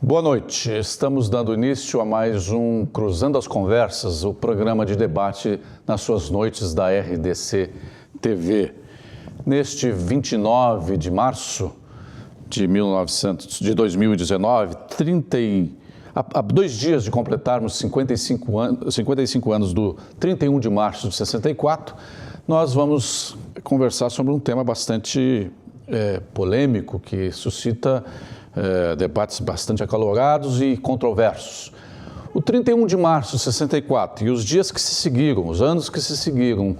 Boa noite. Estamos dando início a mais um Cruzando as Conversas, o programa de debate nas suas noites da RDC TV. Neste 29 de março de 2019, há 2 dias de completarmos 55 anos do 31 de março de 64, nós vamos conversar sobre um tema bastante polêmico que suscita debates bastante acalorados e controversos. O 31 de março de 64 e os dias que se seguiram, os anos que se seguiram,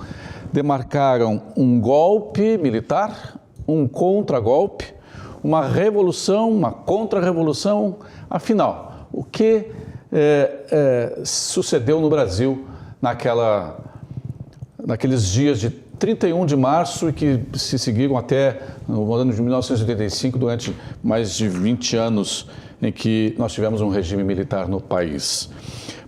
demarcaram um golpe militar, um contragolpe, uma revolução, uma contra-revolução. Afinal, o que sucedeu no Brasil naqueles dias de 31 de março e que se seguiram até o ano de 1985, durante mais de 20 anos em que nós tivemos um regime militar no país.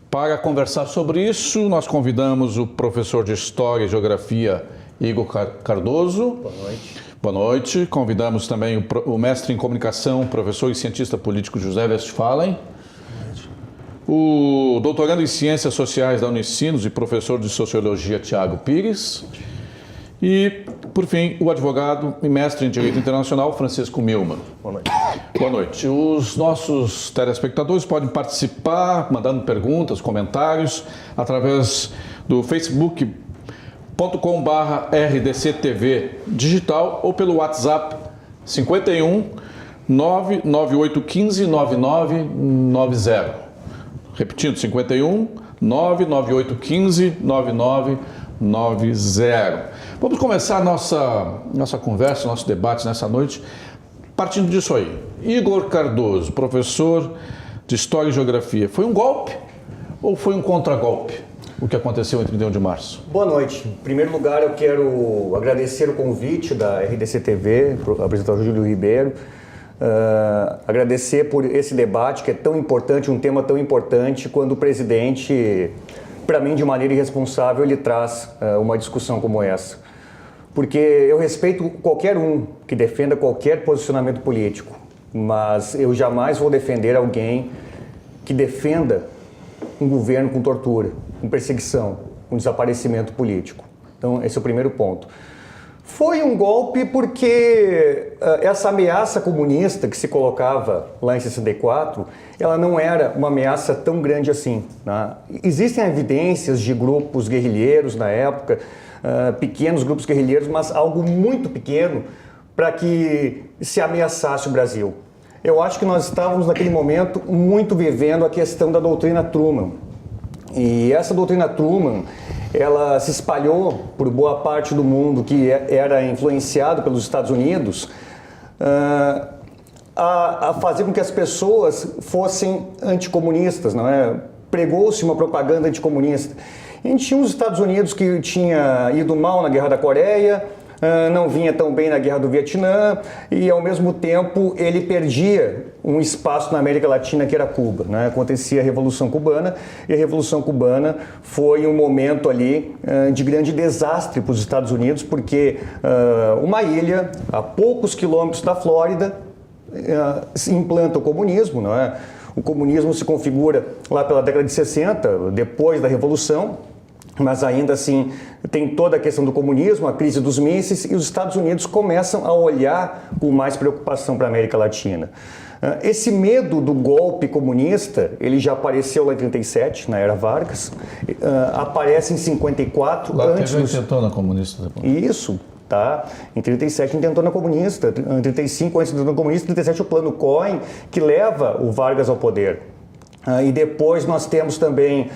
Para conversar sobre isso, nós convidamos o professor de História e Geografia, Igor Cardoso. Boa noite. Boa noite. Convidamos também o mestre em Comunicação, professor e cientista político José Westphalen. O doutorando em Ciências Sociais da Unicinos e professor de Sociologia, Tiago Pires. E, por fim, o advogado e mestre em Direito Internacional, Francisco Milman. Boa noite. Boa noite. Os nossos telespectadores podem participar, mandando perguntas, comentários, através do facebook.com/rdctv digital ou pelo WhatsApp 51 99815 9990. Repetindo, 51 99815 9990. Vamos começar a nossa conversa, nosso debate nessa noite, partindo disso aí. Igor Cardoso, professor de História e Geografia, foi um golpe ou foi um contragolpe o que aconteceu em 31 de março? Boa noite. Em primeiro lugar, eu quero agradecer o convite da RDC TV, para o apresentador Júlio Ribeiro, agradecer por esse debate que é tão importante, um tema tão importante, quando o presidente, para mim, de maneira irresponsável, ele traz uma discussão como essa. Porque eu respeito qualquer um que defenda qualquer posicionamento político, mas eu jamais vou defender alguém que defenda um governo com tortura, com perseguição, com desaparecimento político. Então, esse é o primeiro ponto. Foi um golpe porque essa ameaça comunista que se colocava lá em 64, ela não era uma ameaça tão grande assim, né? Existem evidências de grupos guerrilheiros na época, pequenos grupos guerrilheiros, mas algo muito pequeno para que se ameaçasse o Brasil. Eu acho que nós estávamos naquele momento muito vivendo a questão da doutrina Truman. E essa doutrina Truman, ela se espalhou por boa parte do mundo que era influenciado pelos Estados Unidos, a fazer com que as pessoas fossem anticomunistas, não é? Pregou-se uma propaganda anticomunista. A gente tinha os Estados Unidos que tinha ido mal na Guerra da Coreia, não vinha tão bem na Guerra do Vietnã e, ao mesmo tempo, ele perdia um espaço na América Latina que era Cuba, né? Acontecia a Revolução Cubana e a Revolução Cubana foi um momento ali de grande desastre para os Estados Unidos, porque uma ilha a poucos quilômetros da Flórida se implanta o comunismo, não é? O comunismo se configura lá pela década de 60, depois da Revolução, mas ainda assim tem toda a questão do comunismo, a crise dos mísseis, e os Estados Unidos começam a olhar com mais preocupação para a América Latina. Esse medo do golpe comunista, ele já apareceu lá em 37, na era Vargas, aparece em 54. Lá teve a intentona comunista depois. Isso. Tá? Em 37, intentona comunista, em 35, antes da intentona comunista, em 37, o Plano Cohen, que leva o Vargas ao poder. E depois nós temos também,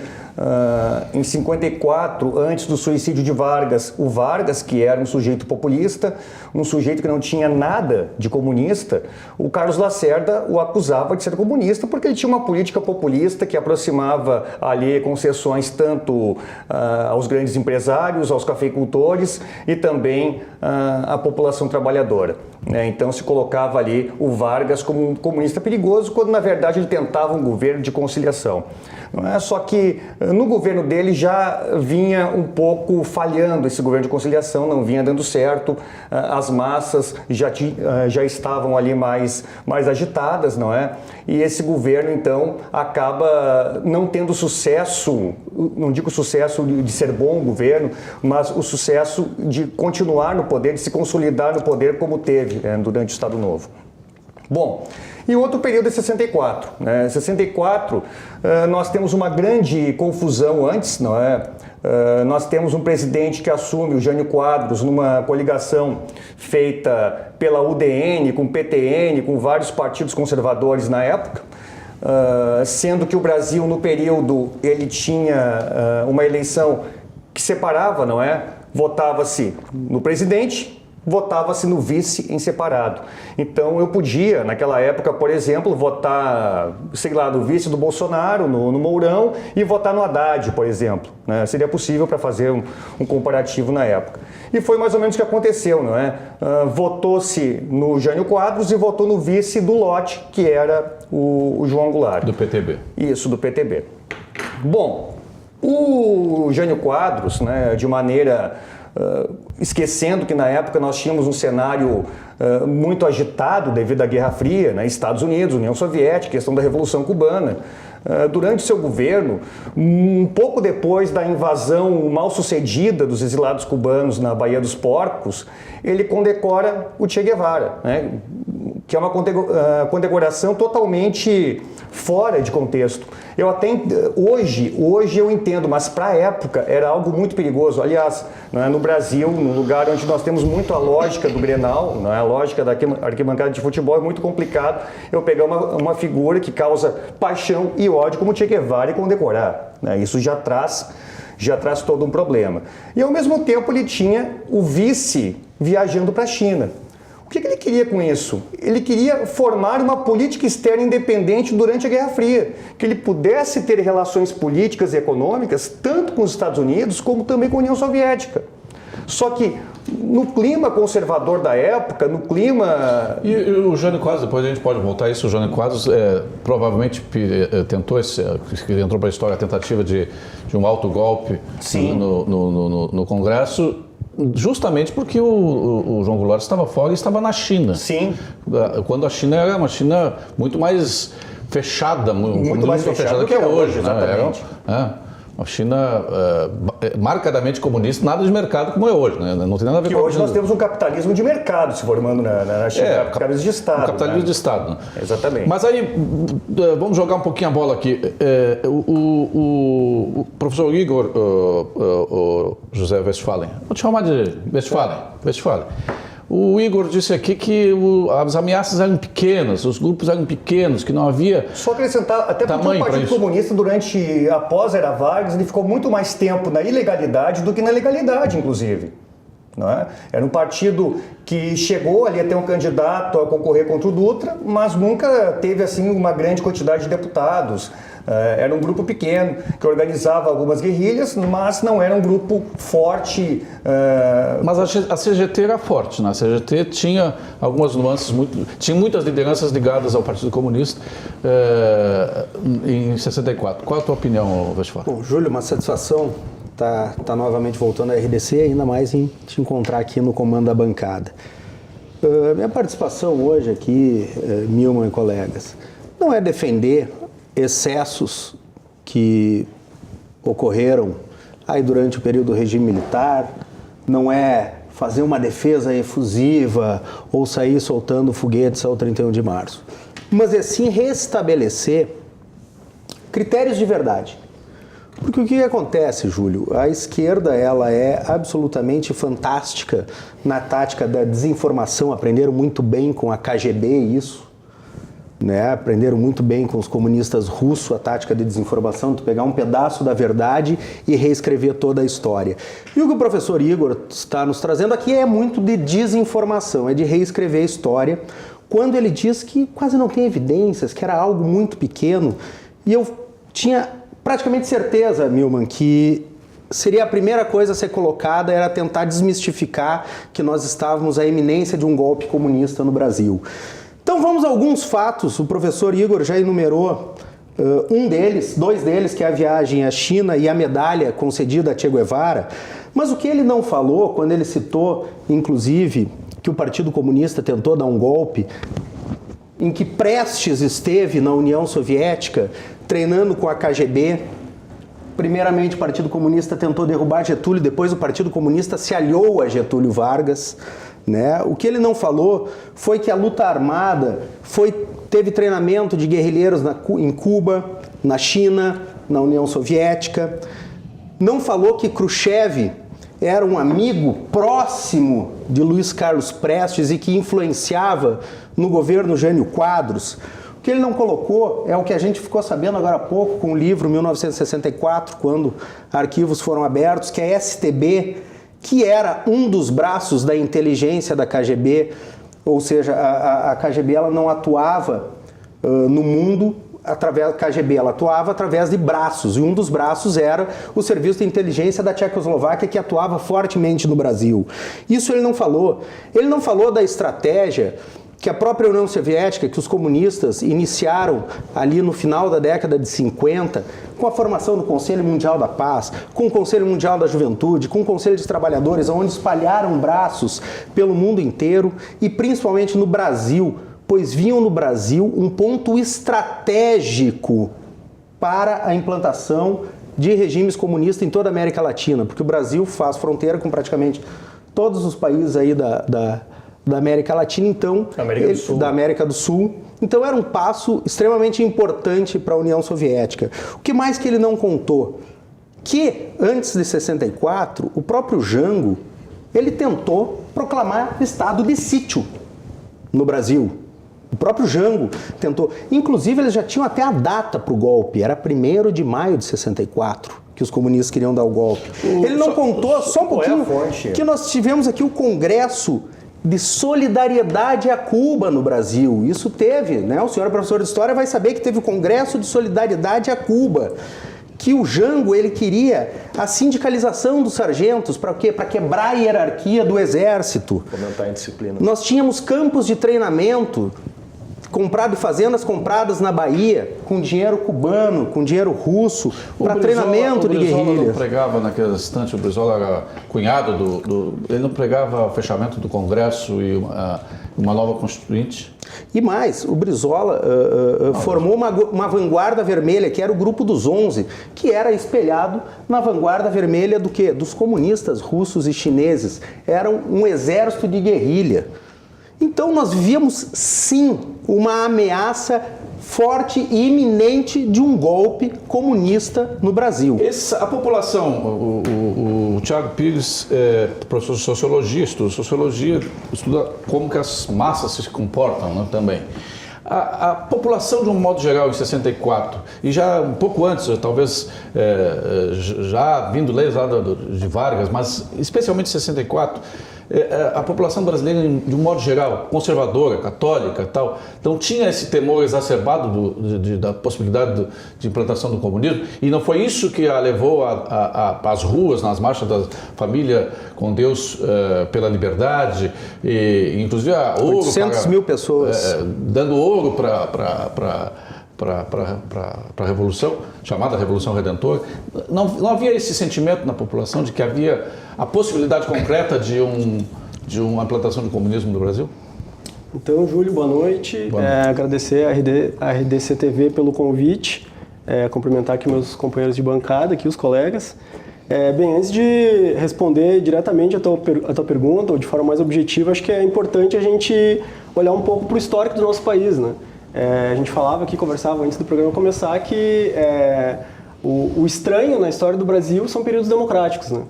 em 54, antes do suicídio de Vargas, o Vargas, que era um sujeito populista, um sujeito que não tinha nada de comunista, o Carlos Lacerda o acusava de ser comunista porque ele tinha uma política populista que aproximava ali concessões tanto aos grandes empresários, aos cafeicultores e também à população trabalhadora. Então se colocava ali o Vargas como um comunista perigoso, quando na verdade ele tentava um governo de conciliação. não é? Só que no governo dele já vinha um pouco falhando esse governo de conciliação, não vinha dando certo, as massas já estavam ali mais agitadas, não é? E esse governo, então, acaba não tendo sucesso, não digo sucesso de ser bom governo, mas o sucesso de continuar no poder, de se consolidar no poder como teve durante o Estado Novo. Bom, e outro período é 64. Né? 64, nós temos uma grande confusão antes, não é? Nós temos um presidente que assume, o Jânio Quadros, numa coligação feita pela UDN, com PTN, com vários partidos conservadores na época, sendo que o Brasil, no período, ele tinha uma eleição que separava, não é? Votava-se no presidente, votava-se no vice em separado. Então eu podia, naquela época, por exemplo, votar, sei lá, no vice do Bolsonaro, no Mourão, e votar no Haddad, por exemplo. Né? Seria possível para fazer um comparativo na época. E foi mais ou menos o que aconteceu, não é? Votou-se no Jânio Quadros e votou no vice do lote, que era o João Goulart. Do PTB. Isso, do PTB. Bom, o Jânio Quadros, né, de maneira... esquecendo que na época nós tínhamos um cenário muito agitado devido à Guerra Fria, né? Estados Unidos, União Soviética, questão da Revolução Cubana. Durante seu governo, um pouco depois da invasão mal sucedida dos exilados cubanos na Baía dos Porcos, ele condecora o Che Guevara, né? Que é uma condecoração totalmente fora de contexto. Eu até hoje eu entendo, mas para a época era algo muito perigoso. Aliás, no Brasil, no lugar onde nós temos muito a lógica do Grenal, a lógica da arquibancada de futebol, é muito complicado eu pegar uma figura que causa paixão e ódio como Che Guevara e condecorar. Isso já traz todo um problema. E ao mesmo tempo ele tinha o vice viajando para a China. O que ele queria com isso? Ele queria formar uma política externa independente durante a Guerra Fria, que ele pudesse ter relações políticas e econômicas tanto com os Estados Unidos como também com a União Soviética. Só que no clima conservador da época, no clima... E o Jânio Quadros, depois a gente pode voltar a isso, o Jânio Quadros provavelmente tentou, entrou para a história a tentativa de um autogolpe no Congresso, justamente porque o João Goulart estava fora e estava na China. Sim. Quando a China era uma China muito mais fechada, muito mais fechada do que é hoje. Exatamente. Uma China marcadamente comunista, nada de mercado como é hoje. Né? Não tem nada a ver que com hoje nós temos um capitalismo de mercado se formando na China, capitalismo de Estado. Capitalismo de Estado. Né? Exatamente. Mas aí, vamos jogar um pouquinho a bola aqui. O professor Igor José Westphalen, vou te chamar de Westphalen. O Igor disse aqui que as ameaças eram pequenas, os grupos eram pequenos, que não havia... Só acrescentar, até porque o Partido Comunista, após a Era Vargas, ele ficou muito mais tempo na ilegalidade do que na legalidade, inclusive. Não é? Era um partido que chegou ali a ter um candidato a concorrer contra o Dutra, mas nunca teve assim uma grande quantidade de deputados. Era um grupo pequeno que organizava algumas guerrilhas, mas não era um grupo forte. Mas a CGT era forte, né? A CGT tinha algumas nuances, tinha muitas lideranças ligadas ao Partido Comunista em 64. Qual a tua opinião, Westphalen? Bom, Júlio, uma satisfação tá novamente voltando à RDC, ainda mais em te encontrar aqui no comando da bancada. Minha participação hoje aqui, Milman e colegas, não é defender excessos que ocorreram aí durante o período do regime militar, não é fazer uma defesa efusiva ou sair soltando foguetes ao 31 de março, mas é sim restabelecer critérios de verdade. Porque o que acontece, Júlio? A esquerda ela é absolutamente fantástica na tática da desinformação, aprenderam muito bem com a KGB isso, né? Aprenderam muito bem com os comunistas russos a tática de desinformação, de pegar um pedaço da verdade e reescrever toda a história. E o que o professor Igor está nos trazendo aqui é muito de desinformação, é de reescrever a história, quando ele diz que quase não tem evidências, que era algo muito pequeno. E eu tinha praticamente certeza, Milman, que seria a primeira coisa a ser colocada, era tentar desmistificar que nós estávamos à iminência de um golpe comunista no Brasil. Então vamos a alguns fatos, o professor Igor já enumerou Dois deles, que é a viagem à China e a medalha concedida a Che Guevara. Mas o que ele não falou, quando ele citou, inclusive, que o Partido Comunista tentou dar um golpe, em que Prestes esteve na União Soviética, treinando com a KGB. Primeiramente, o Partido Comunista tentou derrubar Getúlio, depois o Partido Comunista se aliou a Getúlio Vargas, né? O que ele não falou foi que a luta armada teve treinamento de guerrilheiros em Cuba, na China, na União Soviética. Não falou que Khrushchev era um amigo próximo de Luiz Carlos Prestes e que influenciava no governo Jânio Quadros. O que ele não colocou é o que a gente ficou sabendo agora há pouco com o livro 1964, quando arquivos foram abertos, que a STB, que era um dos braços da inteligência da KGB, ou seja, a KGB ela não atuava no mundo através da KGB, ela atuava através de braços, e um dos braços era o Serviço de Inteligência da Tchecoslováquia, que atuava fortemente no Brasil. Isso ele não falou. Ele não falou da estratégia que a própria União Soviética, que os comunistas iniciaram ali no final da década de 50, com a formação do Conselho Mundial da Paz, com o Conselho Mundial da Juventude, com o Conselho dos Trabalhadores, onde espalharam braços pelo mundo inteiro e principalmente no Brasil, pois viam no Brasil um ponto estratégico para a implantação de regimes comunistas em toda a América Latina, porque o Brasil faz fronteira com praticamente todos os países aí da América Latina, então, da América do Sul. Então era um passo extremamente importante para a União Soviética. O que mais que ele não contou? Que antes de 64, o próprio Jango, ele tentou proclamar estado de sítio no Brasil. O próprio Jango tentou. Inclusive, eles já tinham até a data para o golpe. Era 1º de maio de 64 que os comunistas queriam dar o golpe. Ele não contou, só um pouquinho, que nós tivemos aqui o Congresso de Solidariedade a Cuba no Brasil. Isso teve, né? O senhor professor de História vai saber que teve o Congresso de Solidariedade a Cuba. Que o Jango, ele queria a sindicalização dos sargentos, para quê? Para quebrar a hierarquia do exército. Fomentar a indisciplina. Nós tínhamos campos de treinamento, fazendas compradas na Bahia, com dinheiro cubano, com dinheiro russo, para treinamento de guerrilha. O Brizola não pregava naquele instante, o Brizola era cunhado ele não pregava o fechamento do Congresso e uma nova Constituinte? E mais, o Brizola formou uma vanguarda vermelha, que era o Grupo dos 11, que era espelhado na vanguarda vermelha do quê? Dos comunistas russos e chineses. Era um exército de guerrilha. Então nós víamos, sim, uma ameaça forte e iminente de um golpe comunista no Brasil. A população, o Thiago Pires é professor de Sociologia, estuda como que as massas se comportam, né, também. A população, de um modo geral, em 64, e já um pouco antes, talvez já vindo lá de Vargas, mas especialmente em 64, a população brasileira, de um modo geral, conservadora, católica e tal, então tinha esse temor exacerbado da possibilidade de implantação do comunismo, e não foi isso que a levou às ruas, nas marchas da família com Deus pela liberdade, e inclusive a ouro... 800 mil pessoas. Dando ouro para a Revolução, chamada Revolução Redentora. Não havia esse sentimento na população de que havia a possibilidade concreta de uma implantação do comunismo no Brasil? Então, Júlio, boa noite. Agradecer a RDC TV pelo convite, cumprimentar aqui meus companheiros de bancada, aqui os colegas. Bem, antes de responder diretamente a tua pergunta, ou de forma mais objetiva, acho que é importante a gente olhar um pouco para o histórico do nosso país, né? A gente falava aqui, conversava antes do programa começar, que o estranho na história do Brasil são períodos democráticos, né?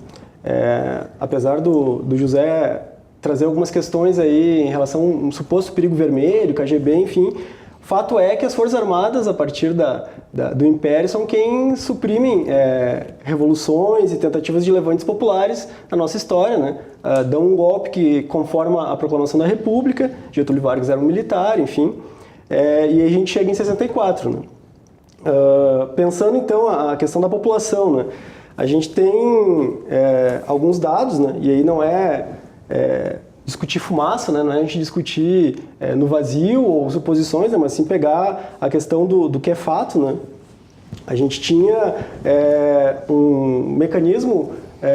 Apesar do José trazer algumas questões aí em relação a um suposto perigo vermelho, KGB, enfim, fato é que as Forças Armadas, a partir do Império, são quem suprimem revoluções e tentativas de levantes populares na nossa história, né? Dão um golpe que conforma a proclamação da República, Getúlio Vargas era um militar, enfim, e a gente chega em 64, né? Pensando então a questão da população, né? A gente tem alguns dados, né? E aí não discutir fumaça, né? Não é a gente discutir no vazio ou suposições, né? Mas sim pegar a questão do que é fato, né? a gente tinha um mecanismo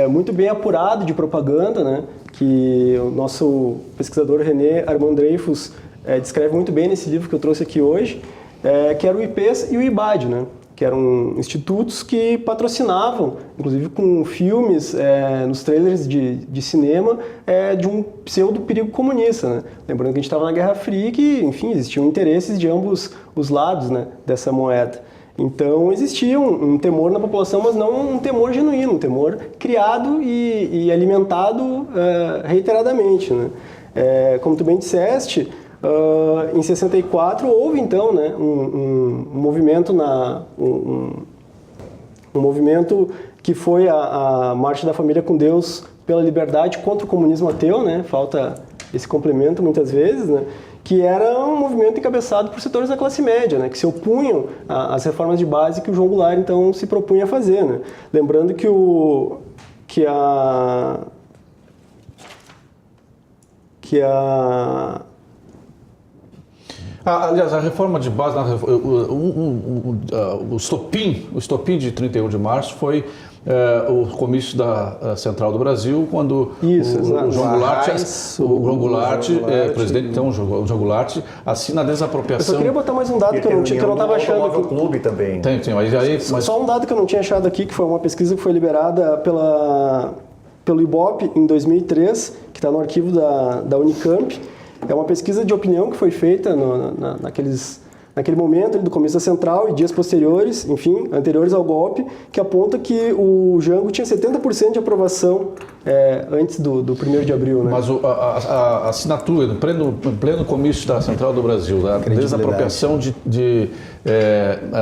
muito bem apurado de propaganda, né, que o nosso pesquisador René Armand Dreyfus descreve muito bem nesse livro que eu trouxe aqui hoje, que era o IPES e o IBAD, né, que eram institutos que patrocinavam, inclusive com filmes nos trailers de cinema, de um pseudo-perigo comunista, né? Lembrando que a gente estava na Guerra Fria e que, enfim, existiam interesses de ambos os lados, né, dessa moeda. Então existia um temor na população, mas não um temor genuíno, um temor criado e alimentado reiteradamente, né? Como tu bem disseste, em 64 houve então, né, um movimento um movimento que foi a Marcha da Família com Deus pela Liberdade contra o comunismo ateu, né? Falta esse complemento muitas vezes, né? Que era um movimento encabeçado por setores da classe média, né? Que se opunham às reformas de base que o João Goulart então se propunha a fazer, né? Lembrando que aliás, a reforma de base, o estopim de 31 de março foi o comício da Central do Brasil, quando o João Goulart, presidente, então, o João Goulart, assina a desapropriação. Eu só queria botar mais um dado que eu não estava achando aqui. Clube também. Tem, mas só um dado que eu não tinha achado aqui, que foi uma pesquisa que foi liberada pelo IBOP em 2003, que está no arquivo da Unicamp. É uma pesquisa de opinião que foi feita naquele momento do começo da Central e dias posteriores, enfim, anteriores ao golpe, que aponta que o Jango tinha 70% de aprovação antes do 1º de abril. Né? Mas a assinatura, no pleno comício da Central do Brasil, da desapropriação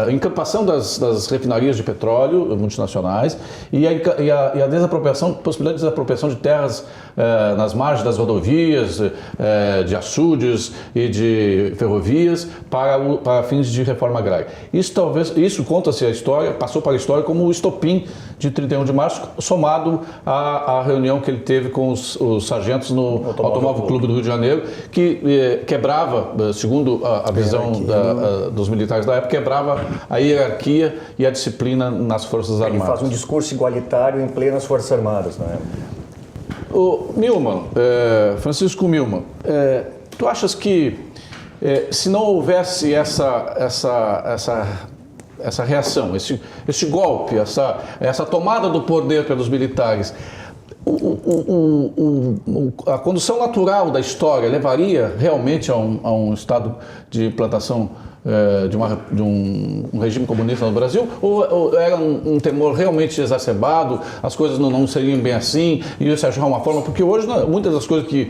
a encampação das refinarias de petróleo multinacionais e a desapropriação, possibilidade de desapropriação de terras nas margens das rodovias, de açudes e de ferrovias para fins de reforma agrária. Isso conta-se a história, passou para a história como o estopim de 31 de março, somado à reunião que ele teve com os sargentos no Automóvel Clube do Rio de Janeiro, que quebrava, segundo a visão dos militares da época, quebrava a hierarquia e a disciplina nas Forças Armadas. Ele faz um discurso igualitário em plenas Forças Armadas, né? Milman, Francisco Milman, tu achas que se não houvesse essa reação, esse golpe, essa tomada do poder pelos militares, a condução natural da história levaria realmente a um estado de implantação de um regime comunista no Brasil? Ou era um temor realmente exacerbado, as coisas não seriam bem assim, e isso achar uma forma? Porque hoje muitas das coisas que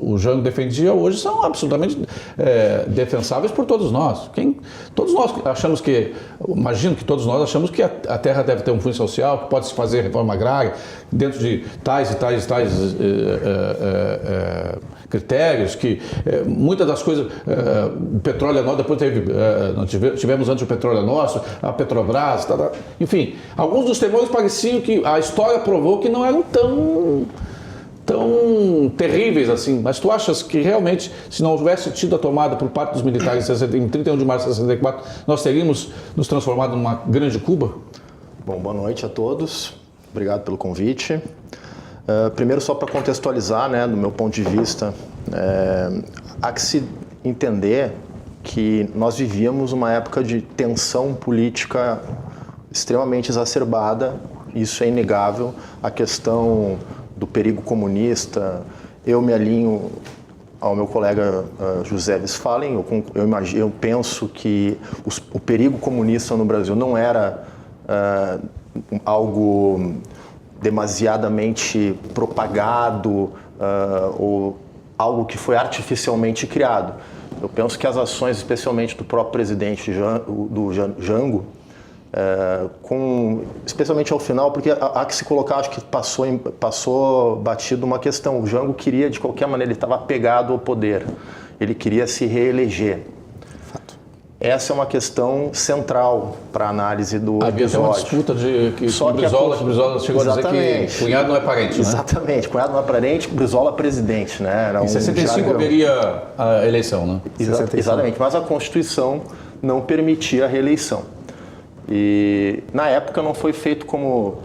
o Jango defendia hoje são absolutamente defensáveis por todos nós. Todos nós achamos imagino que todos nós achamos que a terra deve ter um fundo social, que pode se fazer reforma agrária dentro de tais e tais critérios, que muitas das coisas, o petróleo é nosso, depois tivemos antes o petróleo é nosso, a Petrobras, enfim, alguns dos temores pareciam que a história provou que não eram tão terríveis assim, mas tu achas que realmente, se não houvesse tido a tomada por parte dos militares em 31 de março de 64, nós teríamos nos transformado numa grande Cuba? Bom, boa noite a todos, obrigado pelo convite. Primeiro, só para contextualizar, né, do meu ponto de vista, há que se entender que nós vivíamos uma época de tensão política extremamente exacerbada, isso é inegável, a questão do perigo comunista, eu me alinho ao meu colega José Westphalen, eu penso que o perigo comunista no Brasil não era algo demasiadamente propagado ou algo que foi artificialmente criado. Eu penso que as ações, especialmente do próprio presidente do Jango, especialmente ao final, porque há que se colocar, acho que passou batido uma questão. O Jango queria, de qualquer maneira, ele estava apegado ao poder, ele queria se reeleger. Essa é uma questão central para a análise do episódio. Havia uma disputa que Brizola chegou a dizer que cunhado não é parente, né? Exatamente, cunhado não é parente, Brizola presidente, né? Era em 65 haveria a eleição, né? Exatamente, mas a Constituição não permitia a reeleição. E na época não foi feito como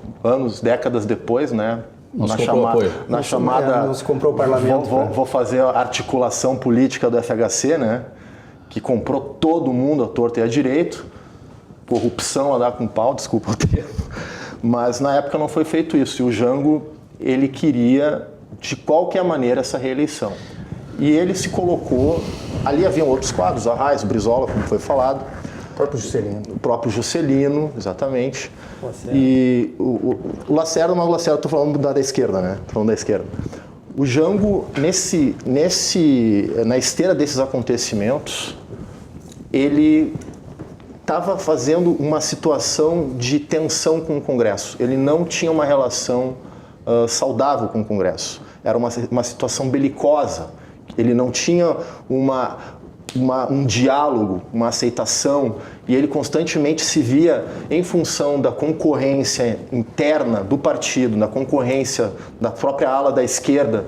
décadas depois, né? Não se comprou apoio. Na chamada... Não se comprou o parlamento. Vou fazer a articulação política do FHC, né? Que comprou todo mundo à torta e à direito. Corrupção a dar com pau, desculpa o termo. Mas na época não foi feito isso. E o Jango, ele queria, de qualquer maneira, essa reeleição. E ele se colocou... Ali haviam outros quadros, Arraes, Brizola, como foi falado. O próprio Juscelino, exatamente. Lacerda. E o Lacerda, mas o Lacerda, estou falando da esquerda, né? Estou falando da esquerda. O Jango, na esteira desses acontecimentos, ele estava fazendo uma situação de tensão com o Congresso. Ele não tinha uma relação saudável com o Congresso. Era uma situação belicosa. Ele não tinha um diálogo, uma aceitação, e ele constantemente se via em função da concorrência interna do partido, da concorrência da própria ala da esquerda,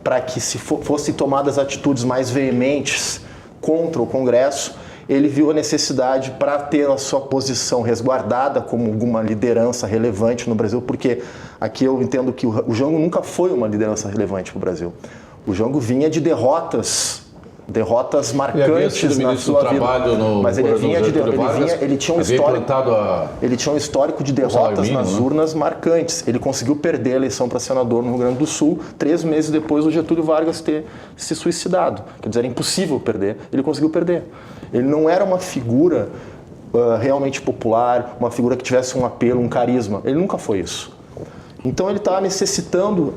para que se fossem tomadas atitudes mais veementes contra o Congresso. Ele viu a necessidade para ter a sua posição resguardada como alguma liderança relevante no Brasil, porque aqui eu entendo que o Jango nunca foi uma liderança relevante para o Brasil. O Jango vinha de derrotas marcantes na sua vida. Mas ele tinha um histórico de derrotas nas urnas marcantes. Ele conseguiu perder a eleição para senador no Rio Grande do Sul 3 meses depois do Getúlio Vargas ter se suicidado. Quer dizer, era impossível perder. Ele conseguiu perder. Ele não era uma figura realmente popular, uma figura que tivesse um apelo, um carisma. Ele nunca foi isso. Então ele estava necessitando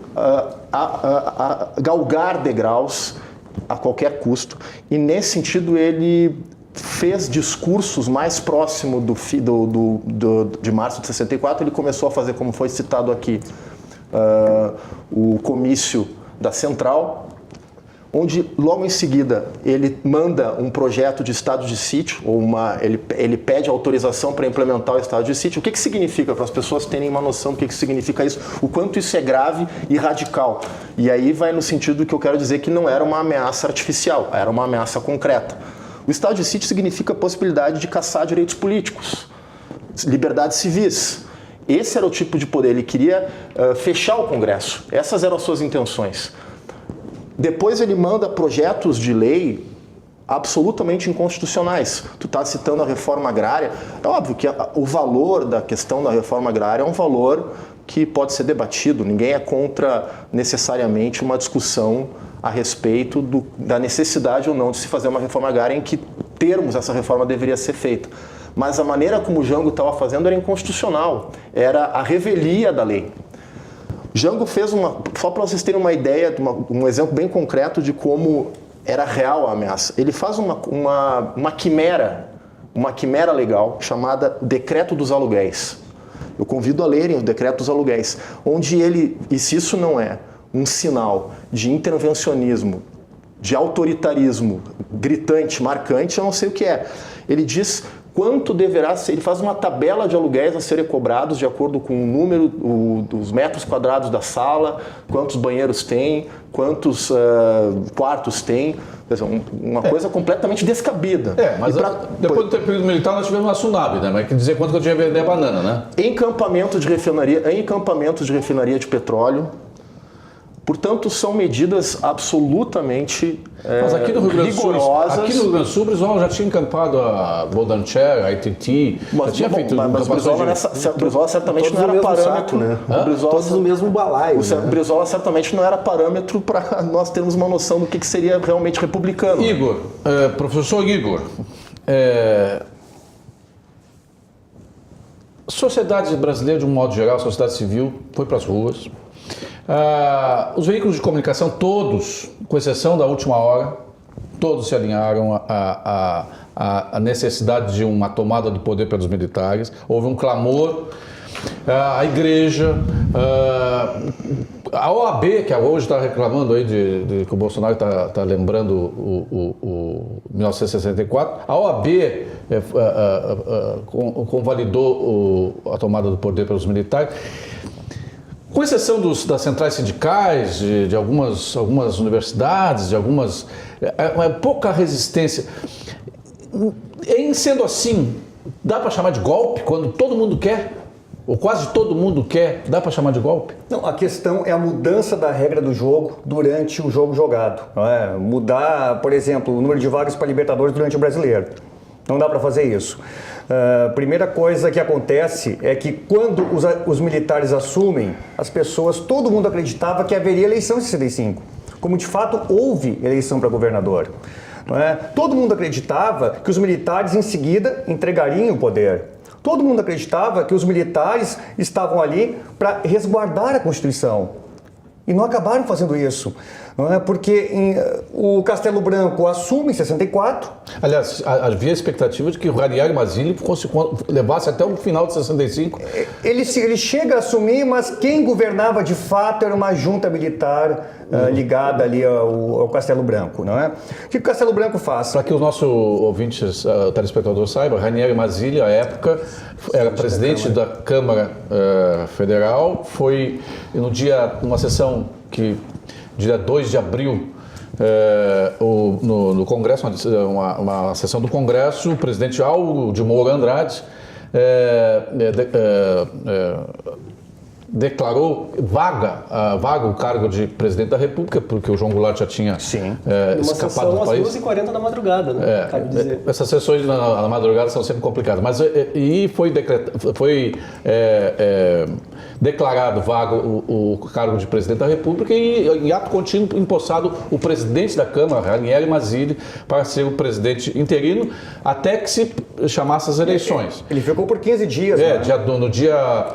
galgar degraus a qualquer custo, e nesse sentido ele fez discursos mais próximos de março de 64. Ele começou a fazer, como foi citado aqui, o comício da Central, onde logo em seguida ele manda um projeto de estado de sítio, ele pede autorização para implementar o estado de sítio. O que significa, para as pessoas terem uma noção do que significa isso, o quanto isso é grave e radical. E aí vai no sentido que eu quero dizer que não era uma ameaça artificial, era uma ameaça concreta. O estado de sítio significa a possibilidade de caçar direitos políticos, liberdades civis. Esse era o tipo de poder. Ele queria fechar o Congresso. Essas eram as suas intenções. Depois ele manda projetos de lei absolutamente inconstitucionais. Tu está citando a reforma agrária. É óbvio que o valor da questão da reforma agrária é um valor que pode ser debatido. Ninguém é contra necessariamente uma discussão a respeito da necessidade ou não de se fazer uma reforma agrária, em que termos essa reforma deveria ser feita. Mas a maneira como o Jango estava fazendo era inconstitucional. Era a revelia da lei. Jango fez só para vocês terem uma ideia, um exemplo bem concreto de como era real a ameaça. Ele faz uma quimera legal chamada Decreto dos Aluguéis. Eu convido a lerem o Decreto dos Aluguéis, onde e se isso não é um sinal de intervencionismo, de autoritarismo gritante, marcante, eu não sei o que é. Ele diz quanto deverá ser, ele faz uma tabela de aluguéis a serem cobrados de acordo com o número, dos metros quadrados da sala, quantos banheiros tem, quantos quartos tem. Uma coisa completamente descabida. Mas depois do período militar nós tivemos uma tsunami, né? Mas quer dizer quanto que eu tinha que vender banana, né? Encampamentos de refinaria de petróleo. Portanto, são medidas absolutamente Mas aqui no Rio Grande do Sul, rigorosas. Aqui no Rio Grande do Sul, o Brizola já tinha encampado a Bodancher, a ITT, já tinha feito mas o Brizola certamente não era parâmetro, né? Todos no mesmo balaio. O Brizola certamente não era parâmetro para nós termos uma noção do que seria realmente republicano. Igor, professor Igor, sociedade brasileira, de um modo geral, a sociedade civil, foi para as ruas. Os veículos de comunicação, todos, com exceção da última hora, todos se alinharam à necessidade de uma tomada do poder pelos militares. Houve um clamor. A igreja, a OAB, que hoje está reclamando aí que o Bolsonaro está lembrando o 1964, a OAB convalidou a tomada do poder pelos militares. Com exceção das centrais sindicais, de algumas universidades, de pouca resistência. Em sendo assim, dá para chamar de golpe quando todo mundo quer? Ou quase todo mundo quer? Dá para chamar de golpe? Não, a questão é a mudança da regra do jogo durante o jogo jogado. Não é? Mudar, por exemplo, o número de vagas para Libertadores durante o Brasileiro. Não dá para fazer isso. Primeira coisa que acontece é que quando os militares assumem, as pessoas, todo mundo acreditava que haveria eleição em 65. Como de fato houve eleição para governador. Não é? Todo mundo acreditava que os militares em seguida entregariam o poder. Todo mundo acreditava que os militares estavam ali para resguardar a Constituição. E não acabaram fazendo isso. Não é? Porque o Castelo Branco assume em 64. Aliás, havia a expectativa de que o Ranieri Mazzilli levasse até o final de 65. Ele chega a assumir, mas quem governava de fato era uma junta militar ligada ali ao Castelo Branco. Não é? O que o Castelo Branco faz? Para que os nossos ouvintes, telespectador saiba, Ranieri Mazzilli, à época, era presidente da Câmara Federal, foi numa sessão que, dia 2 de abril, no Congresso, uma sessão do Congresso, o presidente Álvaro de Moura Andrade declarou vaga o cargo de presidente da República, porque o João Goulart já tinha escapado do país. Às 2h40 da madrugada, né? Cabe dizer. Essas sessões na madrugada são sempre complicadas, mas foi declarado vago o cargo de presidente da República e, em ato contínuo, empossado o presidente da Câmara, Ranieri Mazzilli, para ser o presidente interino, até que se chamasse as eleições. Ele ficou por 15 dias. No dia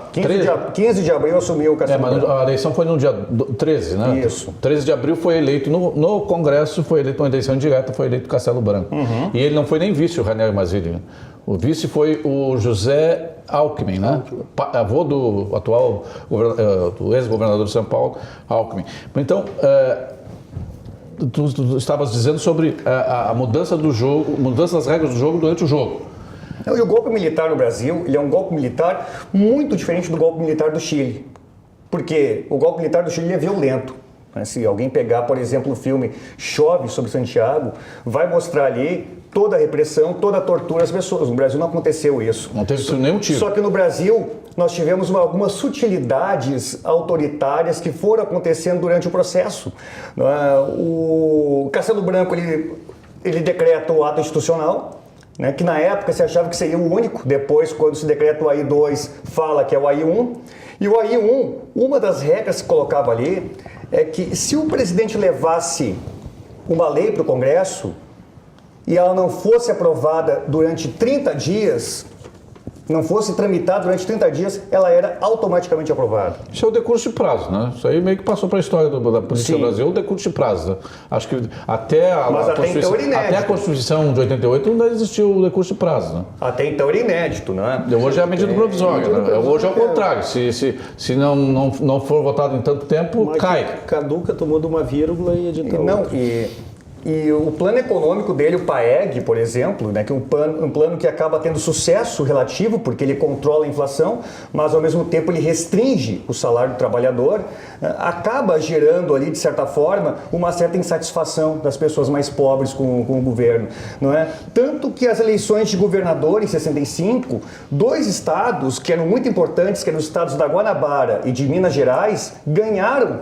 15 de abril assumiu o Castelo Branco. Mas a eleição foi no dia 13, né? Isso. 13 de abril foi eleito, no Congresso foi eleito uma eleição indireta, foi eleito Castelo Branco. E ele não foi nem vice, o Ranieri Mazzilli. O vice foi o José Alckmin, né? Avô do atual do ex-governador de São Paulo, Alckmin. Então, tu estavas dizendo sobre a mudança do jogo, mudança das regras do jogo durante o jogo. E o golpe militar no Brasil, ele é um golpe militar muito diferente do golpe militar do Chile. Porque o golpe militar do Chile é violento. Se alguém pegar, por exemplo, o filme Chove sobre Santiago, vai mostrar ali toda a repressão, toda a tortura às pessoas. No Brasil não aconteceu isso. Não teve nenhum tiro. Só que no Brasil nós tivemos algumas sutilidades autoritárias que foram acontecendo durante o processo. O Castelo Branco ele decreta o ato institucional, né, que na época se achava que seria o único. Depois, quando se decreta o AI-2, fala que é o AI-1. E o AI-1, uma das regras que colocava ali é que se o presidente levasse uma lei para o Congresso e ela não fosse aprovada durante 30 dias, não fosse tramitada durante 30 dias, ela era automaticamente aprovada. Isso é o decurso de prazo, né? Isso aí meio que passou para a história da política do Brasil, o decurso de prazo. Né? Acho que até a Constituição de 88 não existiu o decurso de prazo, né? Até então era inédito, né? Hoje é a medida provisória, né? Hoje é o contrário. Se não for votado em tanto tempo, cai. Caduca, tomou de uma vírgula e edita outra. E o plano econômico dele, o PAEG, por exemplo, né, que é um plano que acaba tendo sucesso relativo, porque ele controla a inflação, mas ao mesmo tempo ele restringe o salário do trabalhador, acaba gerando ali, de certa forma, uma certa insatisfação das pessoas mais pobres com o governo. Não é? Tanto que as eleições de governador em 65, dois estados que eram muito importantes, que eram os estados da Guanabara e de Minas Gerais, ganharam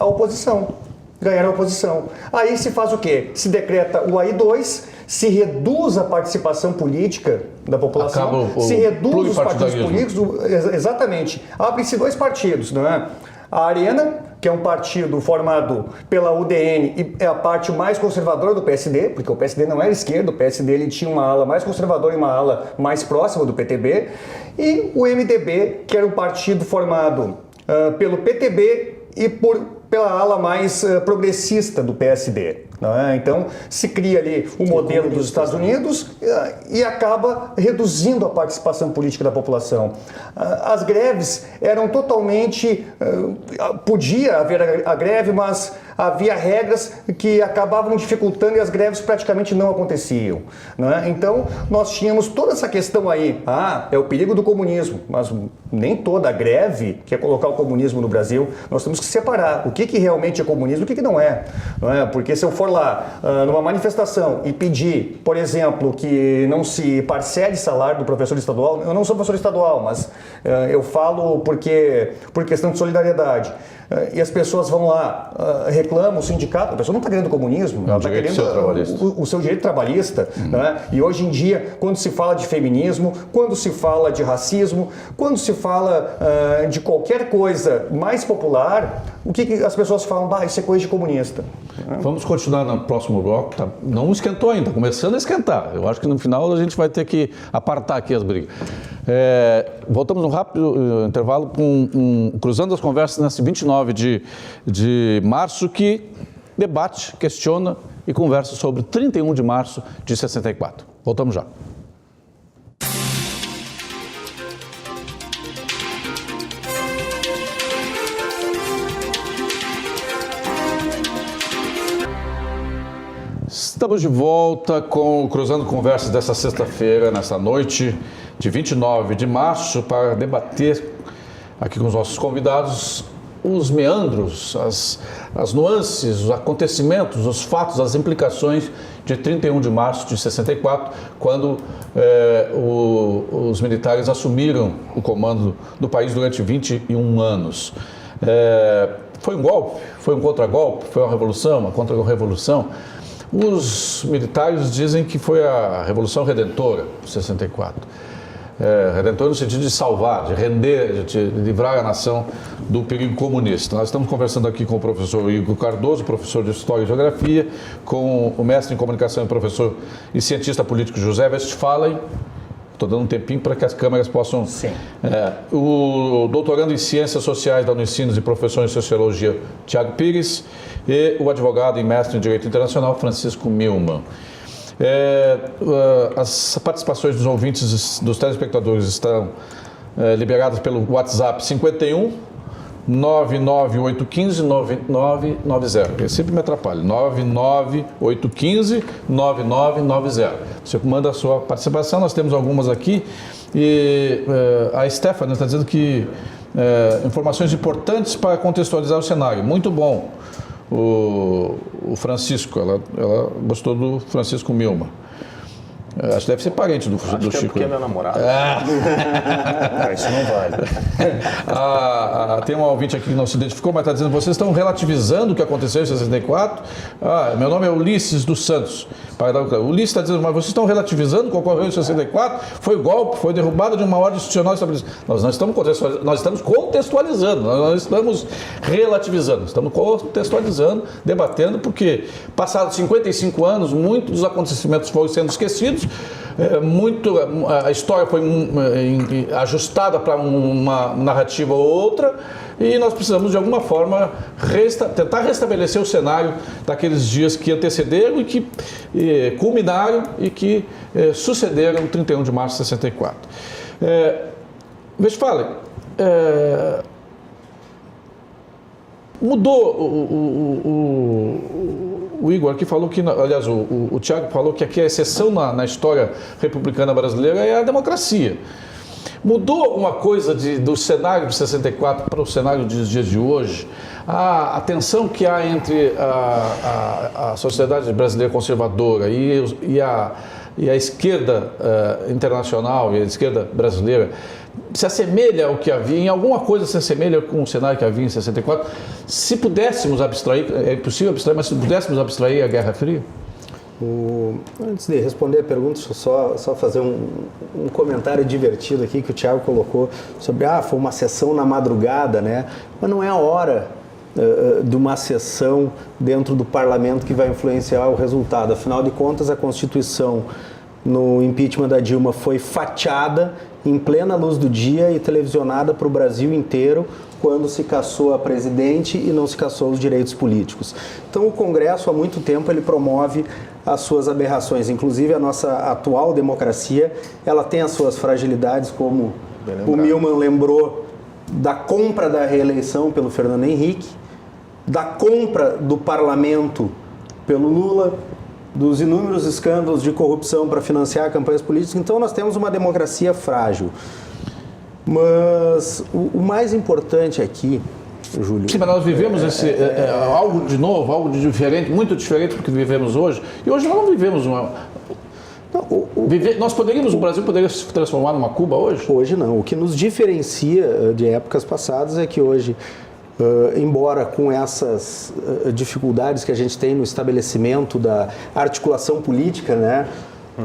a oposição. Ganharam a oposição. Aí se faz o quê? Se decreta o AI-2, se reduz a participação política da população, se reduz os partidos políticos, exatamente. Abrem-se dois partidos, não é? A Arena, que é um partido formado pela UDN e é a parte mais conservadora do PSD, porque o PSD não era esquerdo, o PSD ele tinha uma ala mais conservadora e uma ala mais próxima do PTB, e o MDB, que era um partido formado pelo PTB e pela ala mais progressista do PSD. Né? Então, se cria ali o modelo dos Estados Unidos e acaba reduzindo a participação política da população. As greves eram totalmente... Podia haver a greve, mas havia regras que acabavam dificultando e as greves praticamente não aconteciam. Né? Então, nós tínhamos toda essa questão aí. É o perigo do comunismo, mas nem toda a greve quer colocar o comunismo no Brasil. Nós temos que separar o que realmente é comunismo e o que não é. Não é? Porque se eu for for lá numa manifestação e pedir, por exemplo, que não se parcele salário do professor estadual, eu não sou professor estadual, mas eu falo por questão de solidariedade. E as pessoas vão lá, reclamam, o sindicato, a pessoa não está querendo comunismo, ela está querendo o seu direito trabalhista. Né? E hoje em dia, quando se fala de feminismo, quando se fala de racismo, quando se fala de qualquer coisa mais popular, o que as pessoas falam? Isso é coisa de comunista. Vamos continuar no próximo bloco. Tá? Não esquentou ainda, começando a esquentar. Eu acho que no final a gente vai ter que apartar aqui as brigas. Voltamos um rápido intervalo com Cruzando as Conversas nesse 29 de março, que debate, questiona e conversa sobre 31 de março de 64. Voltamos já. Estamos de volta com o Cruzando Conversas dessa sexta-feira, nessa noite de 29 de março, para debater aqui com os nossos convidados os meandros, as nuances, os acontecimentos, os fatos, as implicações de 31 de março de 64, quando os militares assumiram o comando do país durante 21 anos. Foi um golpe? Foi um contragolpe? Foi uma revolução? Uma contra-revolução? Os militares dizem que foi a Revolução Redentora de 64. Redentora no sentido de salvar, de render, de livrar a nação do perigo comunista. Nós estamos conversando aqui com o professor Igor Cardoso, professor de História e Geografia, com o mestre em Comunicação e professor e cientista político José Westphalen. Estou dando um tempinho para que as câmeras possam... Sim. O doutorando em Ciências Sociais da Unicinos e professor em Sociologia, Tiago Pires, e o advogado e mestre em Direito Internacional, Francisco Milman. As participações dos ouvintes, dos telespectadores, estão liberadas pelo WhatsApp 51 99815 9990. Eu sempre me atrapalho. 99815 9990. Você manda a sua participação, nós temos algumas aqui. E a Stephanie está dizendo que informações importantes para contextualizar o cenário. Muito bom. O Francisco, ela gostou do Francisco Milman. Acho que deve ser parente do Chico. Porque é meu namorado. Isso não vale. Tem um ouvinte aqui que não se identificou, mas está dizendo: vocês estão relativizando o que aconteceu em 64? Meu nome é Ulisses dos Santos. O Ulisses está dizendo: mas vocês estão relativizando o que ocorreu em 64? Foi golpe, foi derrubada de uma ordem institucional estabelecida. Nós não estamos contextualizando, nós estamos contextualizando, nós não estamos relativizando, estamos contextualizando, debatendo, porque passados 55 anos, muitos dos acontecimentos foram sendo esquecidos. A história foi ajustada para uma narrativa ou outra, e nós precisamos de alguma forma tentar restabelecer o cenário daqueles dias que antecederam e que culminaram e que sucederam o 31 de março de 64. Westphalen, mudou o Igor aqui falou que, aliás, o Tiago falou que aqui a exceção na história republicana brasileira é a democracia. Mudou alguma coisa do cenário de 64 para o cenário dos dias de hoje? A tensão que há entre a sociedade brasileira conservadora e a esquerda internacional e a esquerda brasileira se assemelha ao que havia, em alguma coisa se assemelha com o cenário que havia em 64? Se pudéssemos abstrair, é impossível abstrair, mas se pudéssemos abstrair a Guerra Fria? Antes de responder a pergunta, deixa eu só fazer um comentário divertido aqui que o Thiago colocou sobre, foi uma sessão na madrugada, né? Mas não é a hora de uma sessão dentro do parlamento que vai influenciar o resultado. Afinal de contas, a Constituição no impeachment da Dilma foi fatiada em plena luz do dia e televisionada para o Brasil inteiro quando se cassou a presidente e não se cassou os direitos políticos. Então o Congresso há muito tempo ele promove as suas aberrações, inclusive a nossa atual democracia, ela tem as suas fragilidades, como o Milman lembrou da compra da reeleição pelo Fernando Henrique, da compra do parlamento pelo Lula, dos inúmeros escândalos de corrupção para financiar campanhas políticas. Então nós temos uma democracia frágil. Mas o mais importante aqui Júlio. Sim, mas nós vivemos algo de novo, algo de diferente, muito diferente do que vivemos hoje. E hoje nós não vivemos uma... o Brasil poderia se transformar numa Cuba hoje? Hoje não. O que nos diferencia de épocas passadas é que hoje, embora com essas dificuldades que a gente tem no estabelecimento da articulação política, né?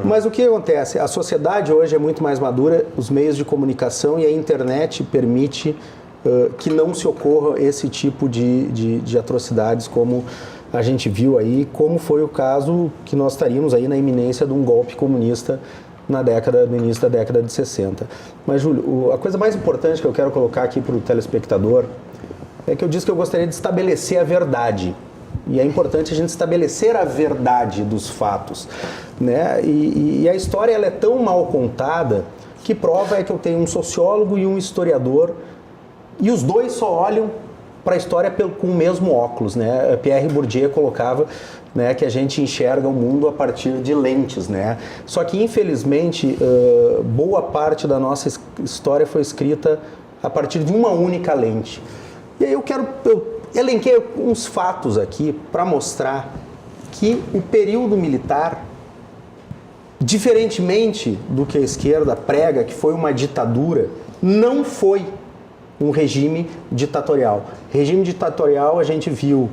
Mas o que acontece? A sociedade hoje é muito mais madura, os meios de comunicação e a internet permite que não se ocorra esse tipo de atrocidades como a gente viu aí, como foi o caso que nós estaríamos aí na iminência de um golpe comunista no início da década de 60. Mas, Júlio, a coisa mais importante que eu quero colocar aqui para o telespectador é que eu disse que eu gostaria de estabelecer a verdade. E é importante a gente estabelecer a verdade dos fatos, né? E a história ela é tão mal contada que prova é que eu tenho um sociólogo e um historiador e os dois só olham para a história com o mesmo óculos, né? Pierre Bourdieu colocava, né, que a gente enxerga o mundo a partir de lentes, né? Só que infelizmente boa parte da nossa história foi escrita a partir de uma única lente. E aí eu elenquei uns fatos aqui para mostrar que o período militar, diferentemente do que a esquerda prega, que foi uma ditadura, não foi um regime ditatorial. Regime ditatorial a gente viu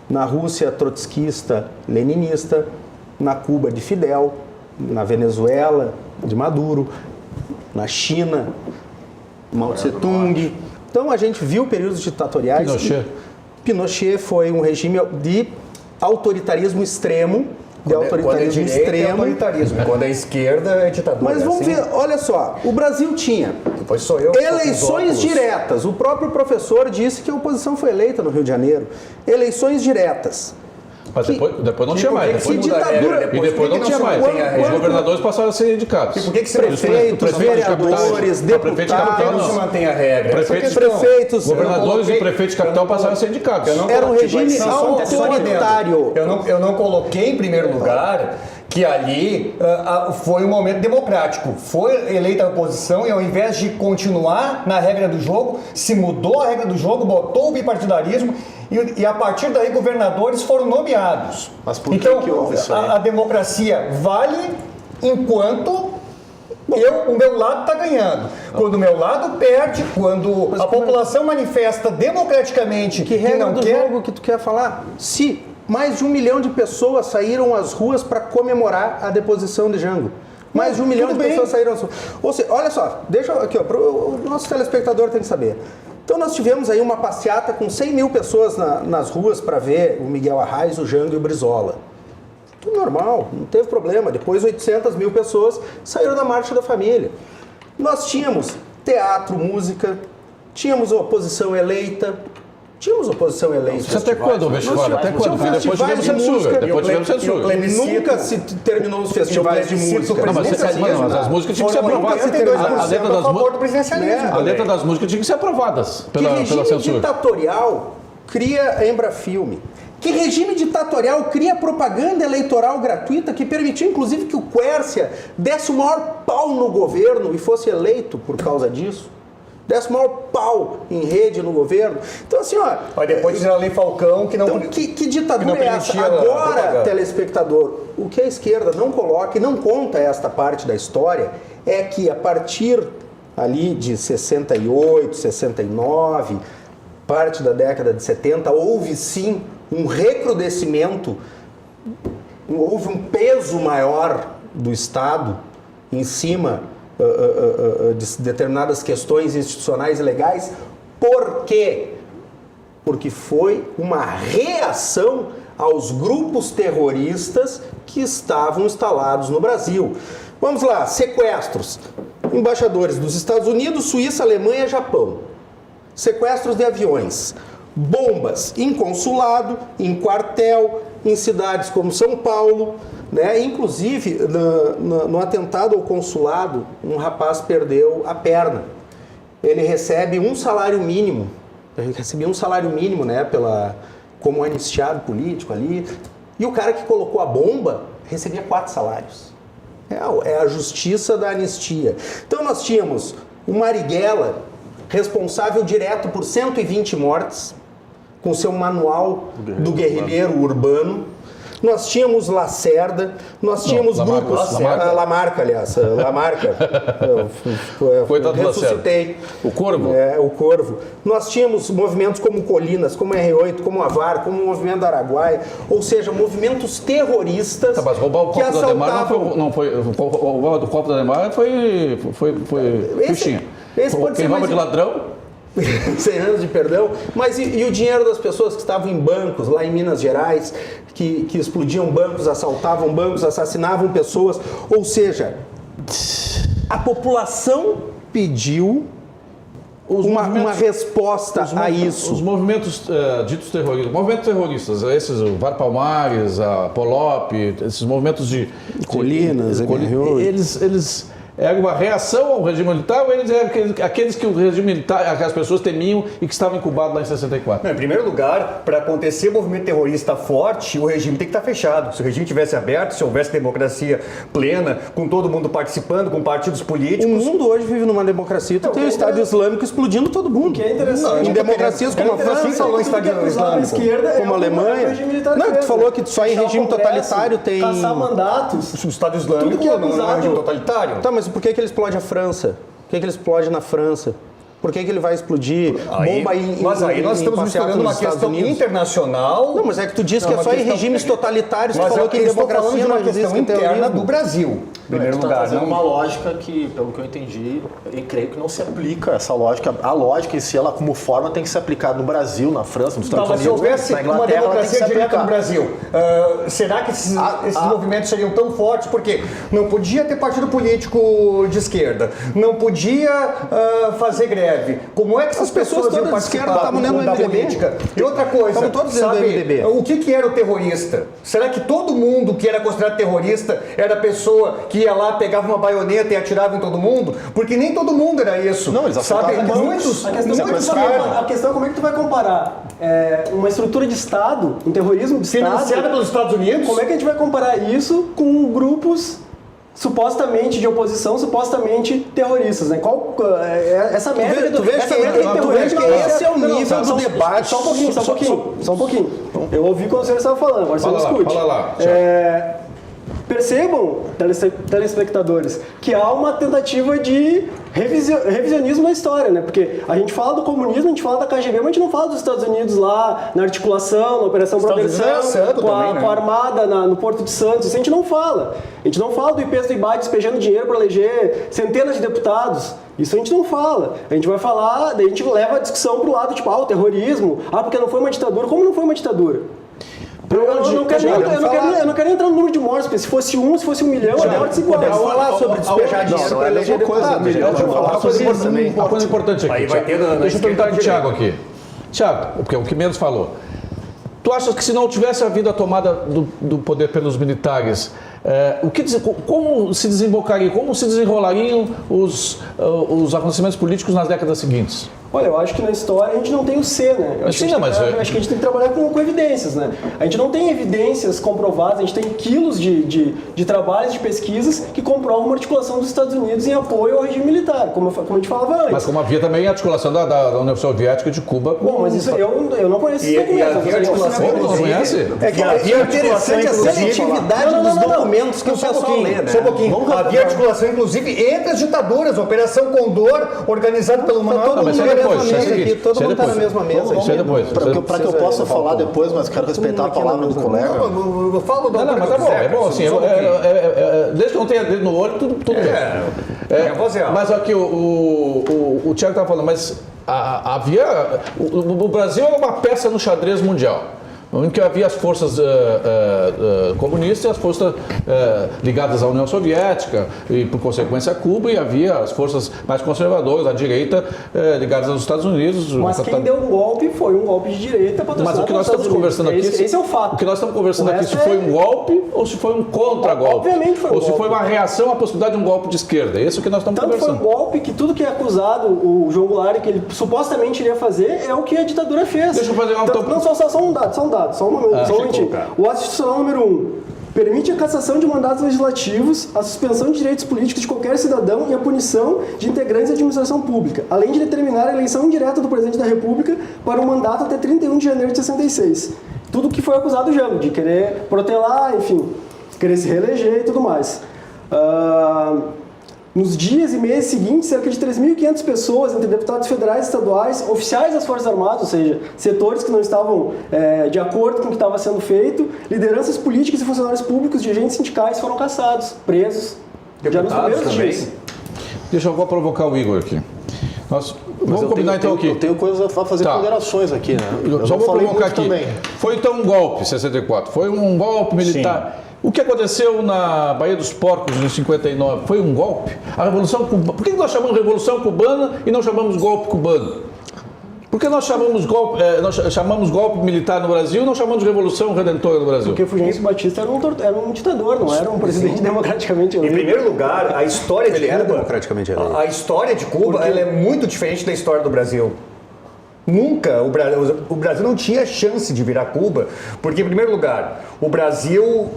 na Rússia trotskista, leninista, na Cuba de Fidel, na Venezuela de Maduro, na China, Mao Tse-tung. Então a gente viu períodos ditatoriais. Pinochet foi um regime de autoritarismo extremo. Quando é direita, é autoritarismo. Quando é esquerda, é ditadura. Mas vamos ver, olha só, o Brasil tinha Depois sou eu eleições diretas. O próprio professor disse que a oposição foi eleita no Rio de Janeiro. Eleições diretas. Mas depois não tinha mais. Que ditadura. E depois não tinha mais. Os governadores passaram a ser indicados. E por que prefeitos, vereadores, deputados não se mantém a regra? Prefeitos, governadores e prefeitos de capital passaram a ser indicados. Era um regime autoritário. Eu não coloquei em primeiro lugar que ali foi um momento democrático. Foi eleita a oposição e ao invés de continuar na regra do jogo, se mudou a regra do jogo, botou o bipartidarismo e a partir daí governadores foram nomeados. Mas por então, que houve isso aí? A democracia vale enquanto o meu lado está ganhando. Quando o meu lado perde, quando a população manifesta democraticamente que regra não do quer... jogo que tu quer falar? Se mais de 1 milhão de pessoas saíram às ruas para comemorar a deposição de Jango. Mais de 1 milhão de pessoas saíram às ruas. Ou seja, olha só, deixa aqui, ó, o nosso telespectador tem que saber. Então nós tivemos aí uma passeata com 100 mil pessoas nas ruas para ver o Miguel Arraes, o Jango e o Brizola. Tudo normal, não teve problema. Depois 800 mil pessoas saíram da Marcha da Família. Nós tínhamos teatro, música, tínhamos oposição eleita. Isso até quando, Vestivário? Até quando? Depois tivemos censura. Nunca se terminou os festivais de música. Não, mas as músicas tinham que ser aprovadas. A letra das músicas tinha que ser aprovadas pela censura. Que regime ditatorial cria a Embrafilme? Que regime ditatorial cria propaganda eleitoral gratuita que permitiu, inclusive, que o Quércia desse o maior pau no governo e fosse eleito por causa disso? Desse o maior pau em rede no governo. Então, assim, ó... Mas depois da Lei Falcão, que não... Então, que ditadura é essa? Agora, telespectador, o que a esquerda não coloca e não conta esta parte da história é que a partir ali de 68, 69, parte da década de 70, houve sim um recrudescimento, houve um peso maior do Estado em cima de determinadas questões institucionais e legais. Por quê? Porque foi uma reação aos grupos terroristas que estavam instalados no Brasil. Vamos lá, sequestros. Embaixadores dos Estados Unidos, Suíça, Alemanha e Japão. Sequestros de aviões. Bombas em consulado, em quartel, em cidades como São Paulo, né? Inclusive, no atentado ao consulado, um rapaz perdeu a perna. Ele recebe um salário mínimo. Ele recebia um salário mínimo, né, como anistiado político ali. E o cara que colocou a bomba recebia 4 salários. É a justiça da anistia. Então nós tínhamos o Marighella, responsável direto por 120 mortes, com seu manual do guerrilheiro urbano. Nós tínhamos Lacerda, nós tínhamos grupos... Lamarca, aliás. Lamarca. Coitado do ressuscitei. O Corvo? O Corvo. Nós tínhamos movimentos como Colinas, como R8, como Avar, como o Movimento do Araguaia, ou seja, movimentos terroristas. Tá, mas roubar o que copo da Demar não foi. Roubar o copo da Demar foi fichinha. Esse pode Quem ser rouba mais... de ladrão... 100 anos de perdão, mas e o dinheiro das pessoas que estavam em bancos lá em Minas Gerais, que explodiam bancos, assaltavam bancos, assassinavam pessoas, ou seja, a população pediu uma resposta a isso. Os movimentos ditos terroristas, movimentos terroristas, esses, o VAR Palmares, a Polop, esses movimentos de Colinas, eles era uma reação ao regime militar ou eles eram aqueles que o regime militar, que as pessoas temiam e que estavam incubados lá em 64? Não, em primeiro lugar, para acontecer movimento terrorista forte, o regime tem que estar fechado. Se o regime tivesse aberto, se houvesse democracia plena, com todo mundo participando, com partidos políticos... O mundo hoje vive numa democracia, tu tem o Estado Islâmico explodindo todo mundo. Que é interessante. Em democracias como a França, falou Estado Islâmico, como a Alemanha. Não, tu falou que só em regime totalitário tem... Caçar mandatos. O Estado Islâmico Tudo que é não é um acusado. regime totalitário. Tá, mas por que ele explode a França? Por que ele explode na França? Por que ele vai explodir bomba Mas aí nós estamos misturando uma questão internacional... Não, mas é que tu disse que é só em regimes totalitários. Tu falou que em democracia de uma não existe questão interna terrorismo. do Brasil. Em primeiro lugar, trazendo uma lógica que, pelo que eu entendi, eu creio que não se aplica essa lógica. A lógica em si, ela como forma tem que ser aplicada no Brasil, na França, nos Estados Mas se Unidos, houvesse na uma Inglaterra, ela tem que se democracia direta aplicar. no Brasil, será que esses movimentos seriam tão fortes? Porque não podia ter partido político de esquerda, não podia fazer greve. Como é que essas pessoas iam participar estavam dentro do da MDB? política? E outra coisa, Estavam todos dentro do MDB. o que era o terrorista? Será que todo mundo que era considerado terrorista era a pessoa que ia lá, pegava uma baioneta e atirava em todo mundo? Porque nem todo mundo era isso. Não, eles assaltavam bancos. A questão é como é que tu vai comparar uma estrutura de Estado, um terrorismo de Estado, Financiada pelos Estados Unidos? como é que a gente vai comparar isso com grupos supostamente de oposição, supostamente terroristas, né? Essa média tu vês que esse é o nível do debate. Só um pouquinho. Eu ouvi quando o senhor estava falando, agora você discute. Fala lá. Percebam, telespectadores, que há uma tentativa de revisionismo na história, né? Porque a gente fala do comunismo, a gente fala da KGB, mas a gente não fala dos Estados Unidos lá, na articulação, na Operação Proteção, com a Armada no Porto de Santos, isso a gente não fala. A gente não fala do IPES do IBAD despejando dinheiro para eleger centenas de deputados. Isso a gente não fala. A gente vai falar, daí a gente leva a discussão pro lado, tipo, o terrorismo, porque não foi uma ditadura. Como não foi uma ditadura? Eu não quero entrar no número de mortes, porque se fosse 1 milhão, a morte se igual. Falar sobre despejar dinheiro para eleger deputado. Deixa eu falar uma coisa importante aqui. Deixa eu perguntar pro Thiago aqui. Thiago, porque é o que menos falou. Tu achas que se não tivesse havido a tomada do poder pelos militares, como se desembocaria, como se desenrolariam os acontecimentos políticos nas décadas seguintes? Olha, eu acho que na história a gente não tem o C, né? Acho que a gente tem que trabalhar com evidências, né? A gente não tem evidências comprovadas, a gente tem quilos de trabalhos, de pesquisas que comprovam uma articulação dos Estados Unidos em apoio ao regime militar, como a gente falava antes. Mas como havia também a articulação da União Soviética e de Cuba. Bom, mas isso eu não conheço esses documentos. Não conhece? É que é interessante a seletividade dos documentos que o pessoal lê, né? Só um pouquinho. Havia articulação, inclusive, entre as ditaduras, Operação Condor, organizada pelo Manuel. Todo mundo está na mesma mesa. Isso é depois. Para que eu possa falar depois, mas quero respeitar a palavra do colega. Eu falo da Não, mas tá bom. É bom assim. Desde que não tenha dedo no olho, tudo bem. Mas aqui o Thiago estava falando, mas havia... O Brasil é uma peça no xadrez mundial, em que havia as forças comunistas e as forças ligadas à União Soviética e, por consequência, a Cuba, e havia as forças mais conservadoras, à direita, ligadas aos Estados Unidos. Mas quem deu um golpe foi um golpe de direita patrocinado. Mas o que nós estamos conversando aqui... Esse é o fato. O que nós estamos conversando aqui, se foi um golpe ou se foi um contra-golpe. Obviamente foi um golpe. Ou se golpe. foi uma reação à possibilidade de um golpe de esquerda. Esse é o que nós estamos conversando. Tanto foi um golpe que tudo que é acusado o João Goulart, que ele supostamente iria fazer, é o que a ditadura fez. Deixa eu fazer uma... Não, só um dado, só um momentinho. O ato institucional número 1. permite a cassação de mandatos legislativos, a suspensão de direitos políticos de qualquer cidadão e a punição de integrantes da administração pública, além de determinar a eleição indireta do presidente da República para um mandato até 31 de janeiro de 66. Tudo que foi acusado o Jango, de querer protelar, enfim, querer se reeleger e tudo mais. Nos dias e meses seguintes, cerca de 3.500 pessoas, entre deputados federais e estaduais, oficiais das Forças Armadas, ou seja, setores que não estavam de acordo com o que estava sendo feito, lideranças políticas e funcionários públicos, dirigentes sindicais foram cassados, presos, já nos primeiros dias. Deixa eu vou provocar o Igor aqui. Vamos combinar então aqui. Eu tenho coisas a fazer ponderações aqui, né? Eu só vou provocar aqui. Também. Foi então um golpe, 64. Foi um golpe militar. Sim. O que aconteceu na Baía dos Porcos em 59 foi um golpe? A Revolução Cubana. Por que nós chamamos Revolução Cubana e não chamamos golpe cubano? Por que nós chamamos golpe militar no Brasil e não chamamos Revolução Redentora no Brasil? Porque Fulgêncio Batista era um ditador, não era um presidente democraticamente eleito. Em primeiro lugar, a história de Cuba, era democraticamente eleito. A história de Cuba ela é muito diferente da história do Brasil. Nunca, o Brasil não tinha chance de virar Cuba, porque, em primeiro lugar, o Brasil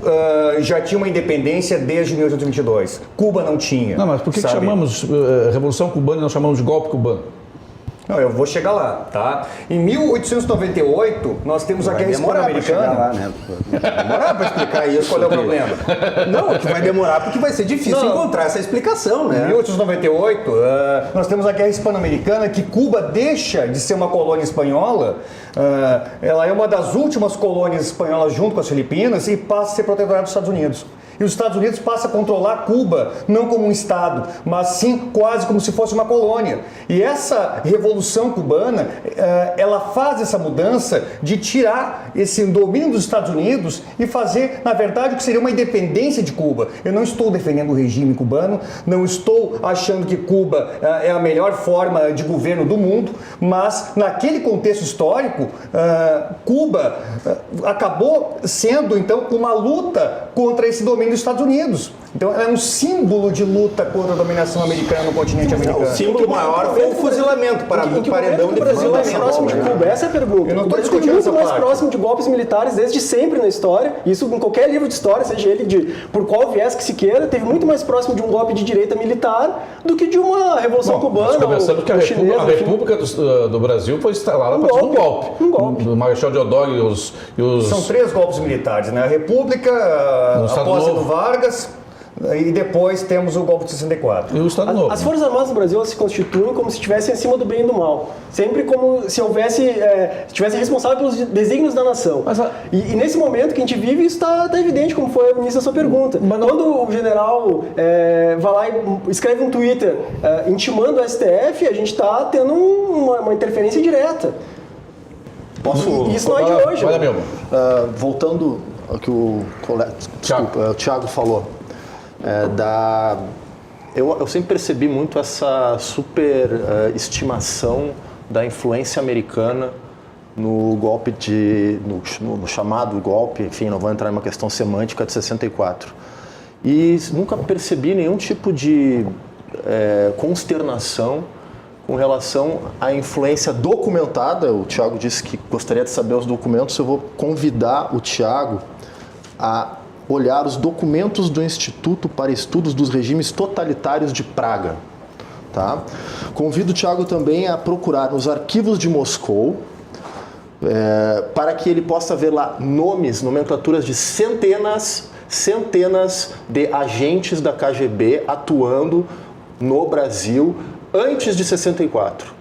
já tinha uma independência desde 1822. Cuba não tinha. Não, mas por que chamamos Revolução Cubana e não chamamos de golpe cubano? Não, eu vou chegar lá, tá? Em 1898, nós temos a Guerra Hispano-Americana. Né? Vai demorar para explicar isso. Qual é o problema? Não, que vai demorar porque vai ser difícil encontrar essa explicação, né? Em 1898, nós temos a Guerra Hispano-Americana, que Cuba deixa de ser uma colônia espanhola. Ela é uma das últimas colônias espanholas junto com as Filipinas e passa a ser protetorado dos Estados Unidos. E os Estados Unidos passam a controlar Cuba, não como um Estado, mas sim quase como se fosse uma colônia. E essa Revolução Cubana, ela faz essa mudança de tirar esse domínio dos Estados Unidos e fazer, na verdade, o que seria uma independência de Cuba. Eu não estou defendendo o regime cubano, não estou achando que Cuba é a melhor forma de governo do mundo, mas naquele contexto histórico, Cuba acabou sendo, então, uma luta contra esse domínio dos Estados Unidos. Então, ela é um símbolo de luta contra a dominação americana no continente americano. O símbolo maior foi o fuzilamento para o paredão de Brasil mais próximo de Cuba. Essa é a pergunta. Eu não estou discutindo muito mais próximo de golpes militares desde sempre na história. Isso em qualquer livro de história, seja ele por qual viés que se queira, teve muito mais próximo de um golpe de direita militar do que de uma revolução cubana. Começando que a República do Brasil foi instalada a partir de um golpe. Do Marechal Deodoro e os... São 3 golpes militares, né? A República, a posse do Vargas... E depois temos o golpe de 64. E o Estado Novo. As Forças Armadas do Brasil se constituem como se estivessem acima do bem e do mal. Sempre como se houvesse, estivesse responsável pelos desígnios da nação. E nesse momento que a gente vive, isso está evidente, como foi no início da sua pergunta. Quando o general vai lá e escreve um Twitter intimando o STF, a gente está tendo uma interferência direta. Isso não é de hoje. Olha, meu. Voltando ao que o Thiago falou. Eu sempre percebi muito essa superestimação da influência americana no golpe no chamado golpe, enfim, não vou entrar em uma questão semântica, de 64. E nunca percebi nenhum tipo de consternação com relação à influência documentada. O Thiago disse que gostaria de saber os documentos, eu vou convidar o Thiago a olhar os documentos do Instituto para Estudos dos Regimes Totalitários de Praga. Tá? Convido o Thiago também a procurar nos arquivos de Moscou, para que ele possa ver lá nomenclaturas de centenas de agentes da KGB atuando no Brasil antes de 64.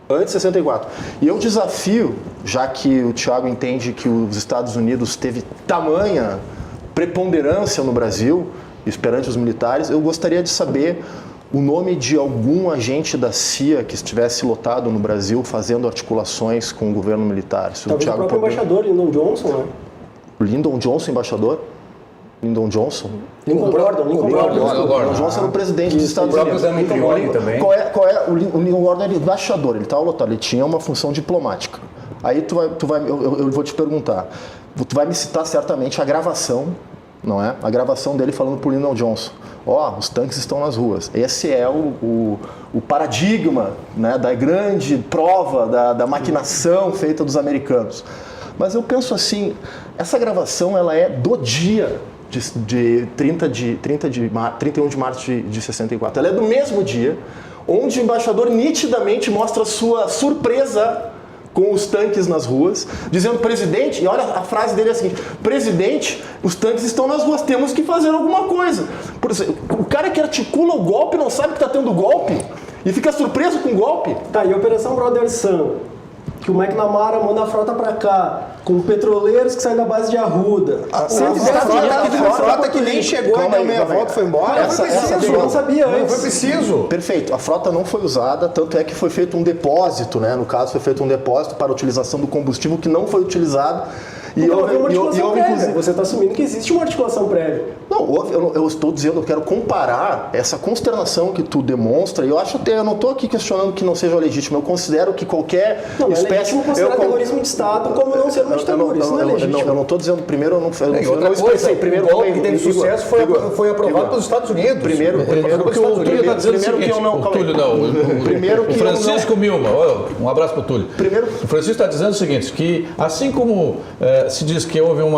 Antes de 64. E eu desafio, já que o Thiago entende que os Estados Unidos teve tamanha preponderância no Brasil, perante os militares, eu gostaria de saber o nome de algum agente da CIA que estivesse lotado no Brasil fazendo articulações com o governo militar. Talvez o próprio embaixador, Lyndon Johnson, né? Lyndon Johnson, embaixador? Lyndon Johnson? Lincoln Gordon. Lyndon Johnson era o presidente dos Estados Unidos. Também. O Lyndon Gordon era embaixador, ele estava lotado, ele tinha uma função diplomática. Aí eu vou te perguntar, tu vai me citar certamente a gravação, não é? A gravação dele falando pro Lyndon Johnson. Os tanques estão nas ruas. Esse é o paradigma, né, da grande prova da maquinação feita dos americanos. Mas eu penso assim, essa gravação ela é do dia de 31 de março de 64. Ela é do mesmo dia onde o embaixador nitidamente mostra sua surpresa com os tanques nas ruas, dizendo, presidente, e olha a frase dele é a seguinte, presidente, os tanques estão nas ruas, temos que fazer alguma coisa. Por exemplo, o cara que articula o golpe não sabe que está tendo golpe e fica surpreso com o golpe. Tá, e a Operação Brother Sun, que o McNamara manda a frota pra cá, com petroleiros que saem da base de Arruda. A frota que nem chegou e deu meia volta e foi embora. Eu não sabia antes. Não foi preciso. Perfeito. A frota não foi usada, tanto é que foi feito um depósito, né? No caso, foi feito um depósito para a utilização do combustível que não foi utilizado. E houve uma articulação prévia. Você está assumindo que existe uma articulação prévia. Não, eu estou dizendo, eu quero comparar essa consternação que tu demonstra, e eu acho até, eu não estou aqui questionando que não seja legítimo, eu considero que qualquer espécie... É legítimo considerar terrorismo de Estado como não ser uma ditadura, isso não é legítimo. Eu não estou dizendo, primeiro, eu não expressei. Primeiro, o golpe que teve sucesso foi aprovado pelos Estados Unidos. Primeiro que o Túlio está dizendo o seguinte, o Francisco Milma, um abraço para o Túlio. O Francisco está dizendo o seguinte, que assim como se diz que houve um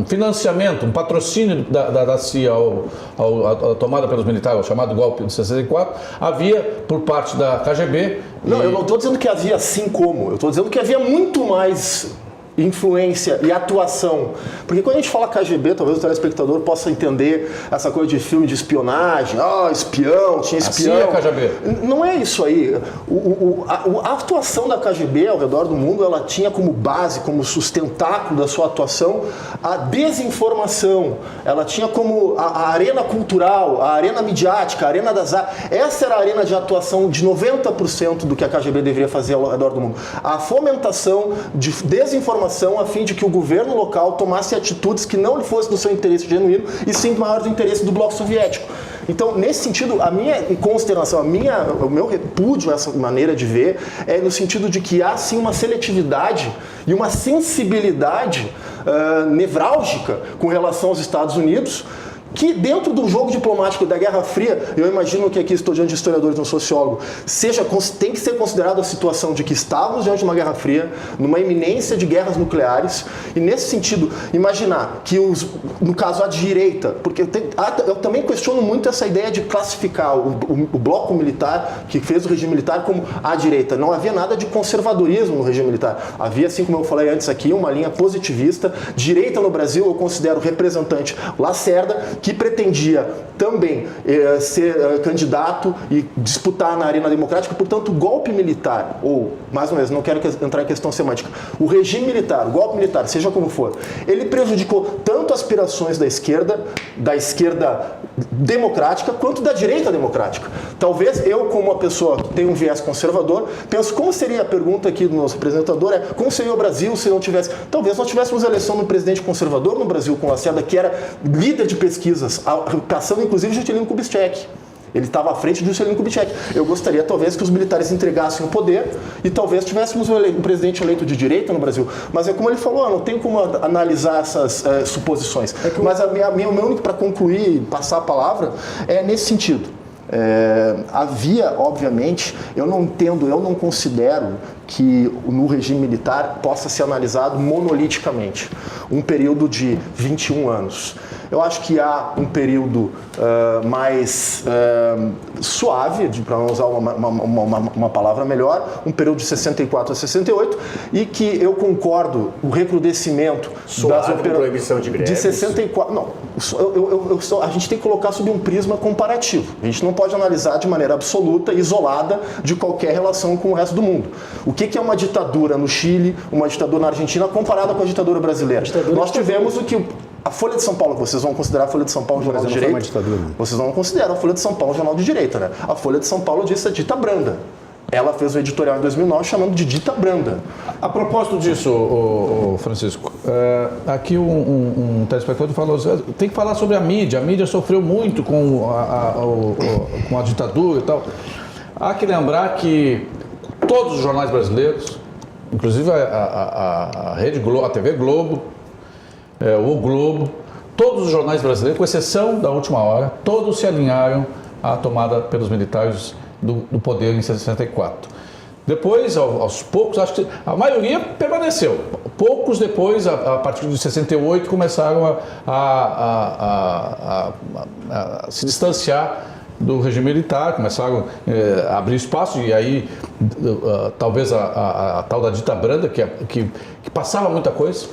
financiamento, um patrocínio da CIA à tomada pelos militares, o chamado golpe de 64, havia por parte da KGB... Não, eu não estou dizendo que havia assim como, eu estou dizendo que havia muito mais influência e atuação. Porque quando a gente fala KGB, talvez o telespectador possa entender essa coisa de filme de espionagem, espião, tinha espião. Assim é KGB. Não é isso aí. A atuação da KGB ao redor do mundo, ela tinha como base, como sustentáculo da sua atuação, a desinformação. Ela tinha como a arena cultural, a arena midiática, a arena das artes. Essa era a arena de atuação de 90% do que a KGB deveria fazer ao redor do mundo. A fomentação de desinformação a fim de que o governo local tomasse atitudes que não fossem do seu interesse genuíno e sim maior do interesse do bloco soviético. Então, nesse sentido, a minha consternação, o meu repúdio a essa maneira de ver é no sentido de que há sim uma seletividade e uma sensibilidade nevrálgica com relação aos Estados Unidos, que dentro do jogo diplomático da Guerra Fria, eu imagino que aqui estou diante de historiadores e um sociólogo, tem que ser considerada a situação de que estávamos diante de uma Guerra Fria, numa iminência de guerras nucleares, e nesse sentido, imaginar que, no caso, a direita, porque eu também questiono muito essa ideia de classificar o bloco militar, que fez o regime militar, como a direita. Não havia nada de conservadorismo no regime militar. Havia, assim como eu falei antes aqui, uma linha positivista. Direita no Brasil, eu considero representante Lacerda, que pretendia também ser candidato e disputar na arena democrática, portanto, o golpe militar, ou, mais uma vez, não quero entrar em questão semântica, o regime militar, o golpe militar, seja como for, ele prejudicou tanto aspirações da esquerda democrática, quanto da direita democrática. Talvez eu, como uma pessoa que tem um viés conservador, penso como seria a pergunta aqui do nosso apresentador, como seria o Brasil se não tivesse... Talvez nós tivéssemos eleição de um presidente conservador no Brasil com Lacerda, que era líder de pesquisas, caçando inclusive Juscelino Kubitschek. Ele estava à frente de Juscelino Kubitschek. Eu gostaria, talvez, que os militares entregassem o poder e talvez tivéssemos um presidente eleito de direita no Brasil. Mas é como ele falou, não tem como analisar essas suposições. Mas o meu único, para concluir e passar a palavra, é nesse sentido. Havia, obviamente, eu não considero que no regime militar possa ser analisado monoliticamente um período de 21 anos. Eu acho que há um período mais suave, para não usar uma palavra melhor, um período de 64 a 68, e que eu concordo, o recrudescimento das proibição de greves. De 64, não, a gente tem que colocar sob um prisma comparativo. A gente não pode analisar de maneira absoluta, isolada de qualquer relação com o resto do mundo. O que é uma ditadura no Chile, uma ditadura na Argentina, comparada com a ditadura brasileira? Nós tivemos o que... A Folha de São Paulo, vocês vão considerar a Folha de São Paulo um jornal de direita? Vocês não consideram a Folha de São Paulo um jornal de direita, né? A Folha de São Paulo disse a dita branda. Ela fez o editorial em 2009 chamando de dita branda. A propósito disso, Francisco, aqui um telespectador falou, tem que falar sobre a mídia. A mídia sofreu muito com a ditadura e tal. Há que lembrar que todos os jornais brasileiros, inclusive a Rede Globo, a TV Globo, o Globo, todos os jornais brasileiros, com exceção da Última Hora, todos se alinharam à tomada pelos militares do poder em 64. Depois, aos poucos, acho que a maioria permaneceu. Poucos depois, a partir de 68, começaram a se distanciar do regime militar, começaram a abrir espaço, e aí talvez a tal da dita branda, que passava muita coisa,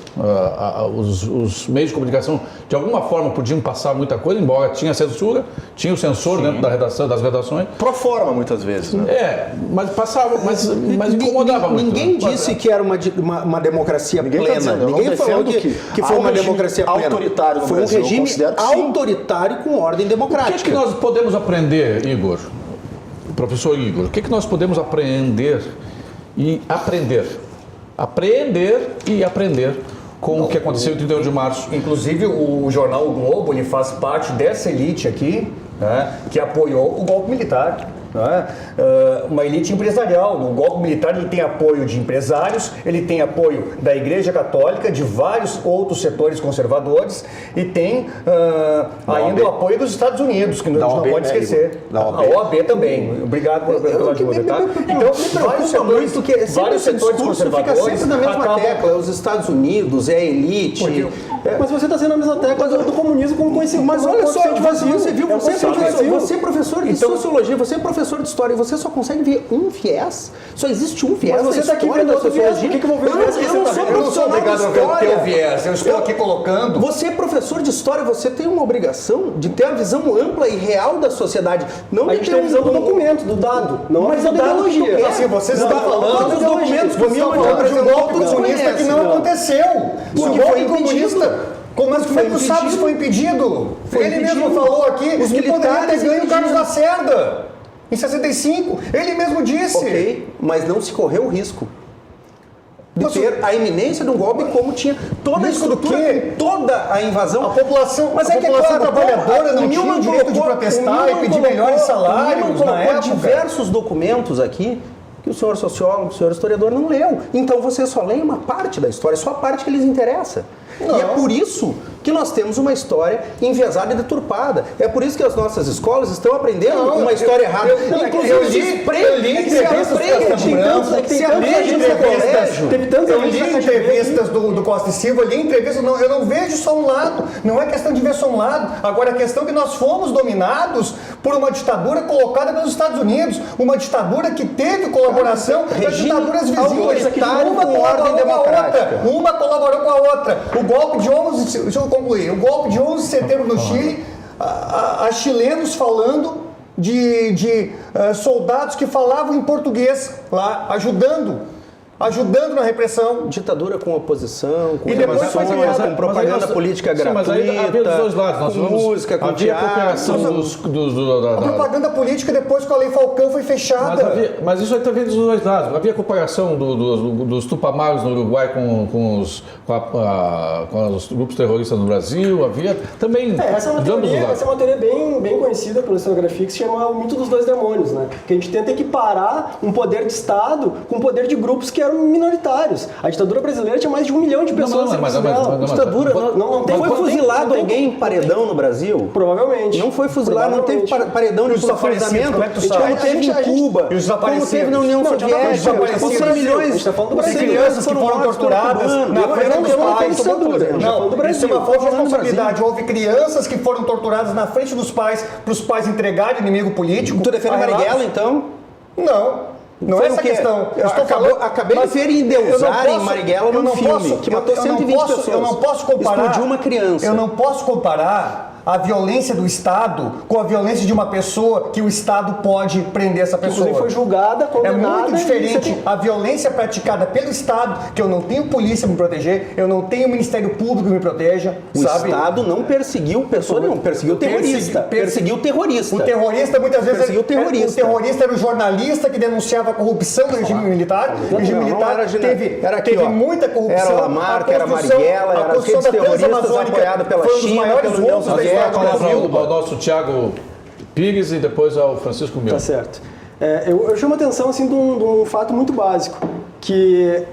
os meios de comunicação de alguma forma podiam passar muita coisa, embora tinha censura, tinha o censor dentro da redação, das redações. Pro forma, muitas vezes, né? Mas passava, mas incomodava muito. Ninguém disse que era uma democracia Ninguém plena. tá dizendo, eu não Ninguém falou defendo que foi uma democracia plena. autoritário no foi um Brasil, eu regime considero que sim. autoritário com ordem O democrática. que nós podemos aprender, Igor? Professor Igor, o que nós podemos aprender e aprender? Apreender e aprender com o que aconteceu em 31 de março. Inclusive, o jornal O Globo, ele faz parte dessa elite aqui, né, que apoiou o golpe militar. Né? Uma elite empresarial. No golpe militar ele tem apoio de empresários, ele tem apoio da Igreja Católica, de vários outros setores conservadores e tem ainda o apoio dos Estados Unidos, que a gente não pode esquecer. A OAB também. Obrigado pela ajuda. Tá? Então, vários setores conservadores fica sempre na mesma tecla. É os Estados Unidos, é a elite. Mas você está sendo a mesma tecla do comunismo como conhecido. Mas olha só, você viu, você você é professor de sociologia, você é professor de história e você só consegue ver um viés. Só existe um viés. Mas você está aqui vendo outro viés. Por que eu vou ver o viés? Eu não sou profissional de história. Viés. Eu estou aqui colocando. Você é professor de história, você tem uma obrigação de ter a visão ampla e real da sociedade. Não a gente tem a visão do documento, do dado, não a visão da ideologia. Assim, você está falando dos documentos que o Milman de um golpe todos comunista que não aconteceu. Porque O golpe foi comunista. Mas como é que o Salles foi impedido? Ele mesmo falou aqui que poderia ter ganho o Carlos Lacerda em 65. Ele mesmo disse. Ok, mas não se correu o risco de ter a iminência de um golpe como tinha toda a estrutura, toda a invasão. A população, trabalhadora não tinha o direito de protestar e pedir melhores salários na época. Diversos documentos aqui que o senhor sociólogo, o senhor historiador não leu. Então você só lê uma parte da história, só a parte que lhes interessa. Não. E é por isso que nós temos uma história enviesada e deturpada. É por isso que as nossas escolas estão aprendendo uma história errada. Inclusive, eu li entrevistas do Costa e Silva, eu não vejo só um lado. Não é questão de ver só um lado. Agora, a questão é que nós fomos dominados por uma ditadura colocada pelos Estados Unidos, uma ditadura que teve colaboração das ditaduras vizinhas. Uma colaborou com a outra. O golpe de 11, deixa eu concluir, o golpe de 11 de setembro no Chile, a chilenos falando de soldados que falavam em português lá, ajudando na repressão. Ditadura com oposição, com emoções, com propaganda política gratuita, mas aí havia dos dois lados. Com música, com teatro. A propaganda política depois que a Lei Falcão foi fechada. Mas isso aí também dos dois lados. Havia comparação dos Tupamaros no Uruguai com os grupos terroristas no Brasil. Havia também... Essa é uma teoria bem conhecida pela historiografia que se chama o mito dos dois demônios, né? Que a gente tenta equiparar um poder de Estado com o poder de grupos que eram minoritários. A ditadura brasileira tinha mais de 1 milhão de pessoas não foi fuzilado alguém em paredão no Brasil? Provavelmente. Não foi fuzilado, não teve paredão de fuzilamento. Como é que tu sabe? Como teve em Cuba, como teve na União Soviética, 100 milhões de crianças que foram torturadas na frente dos pais. Não, isso é uma falta de responsabilidade. Houve crianças que foram torturadas na frente dos pais, para os pais entregarem inimigo político. Tu defende Marighella, então? Não é essa a questão. Acabei de ver endeusarem Marighella num filme que matou 120 pessoas. Eu não posso comparar. Explodiu uma criança. Eu não posso comparar a violência do Estado com a violência de uma pessoa que o Estado pode prender essa pessoa. Inclusive foi julgada, condenada. É muito diferente a violência praticada pelo Estado, que eu não tenho polícia para me proteger, eu não tenho Ministério Público que me proteja. O Estado não perseguiu pessoa nenhuma, perseguiu terrorista. Perseguiu terrorista. O terrorista muitas vezes perseguiu terrorista. O terrorista era o jornalista que denunciava a corrupção do regime militar. O regime militar teve muita corrupção. Era Lamarck, era Marighella, era aqueles terroristas apoiados pela China, pela União Soviética. A palavra ao nosso Tiago Pires e depois ao Francisco Milman. Tá certo. Eu chamo a atenção assim, de um fato muito básico, que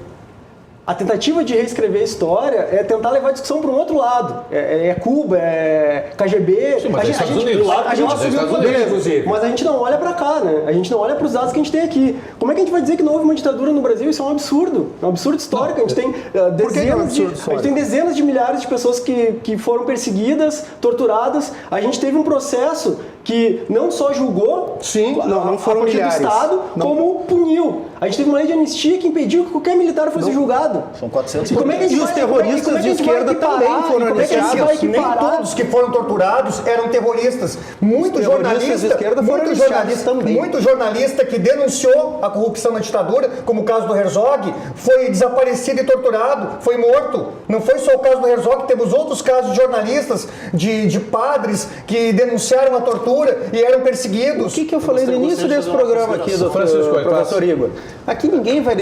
A tentativa de reescrever a história é tentar levar a discussão para um outro lado. É Cuba, é KGB. Sim, mas é Estados Unidos. A gente assumiu o poder, inclusive. mas a gente não olha para cá, né? A gente não olha para os dados que a gente tem aqui. Como é que a gente vai dizer que não houve uma ditadura no Brasil? Isso é um absurdo. É um absurdo histórico. A gente tem dezenas de milhares de pessoas que foram perseguidas, torturadas. A gente teve um processo que não só julgou não foram a partir milhares. do Estado, como puniu. A gente teve uma lei de anistia que impediu que qualquer militar fosse julgado. São 400 E como é que a gente E os vai- terroristas como é que a gente de vai esquerda equiparar? também foram Como é que a gente vai anistiados. Nem equiparar? todos que foram torturados eram terroristas. Muito Os terroristas de esquerda foram anistiados também. Muito jornalista que denunciou a corrupção na ditadura, como o caso do Herzog, foi desaparecido e torturado, foi morto. Não foi só o caso do Herzog, temos outros casos de jornalistas, de padres que denunciaram a tortura e eram perseguidos. O que eu falei no início desse programa aqui, Francisco, professor Igor? Aqui ninguém vai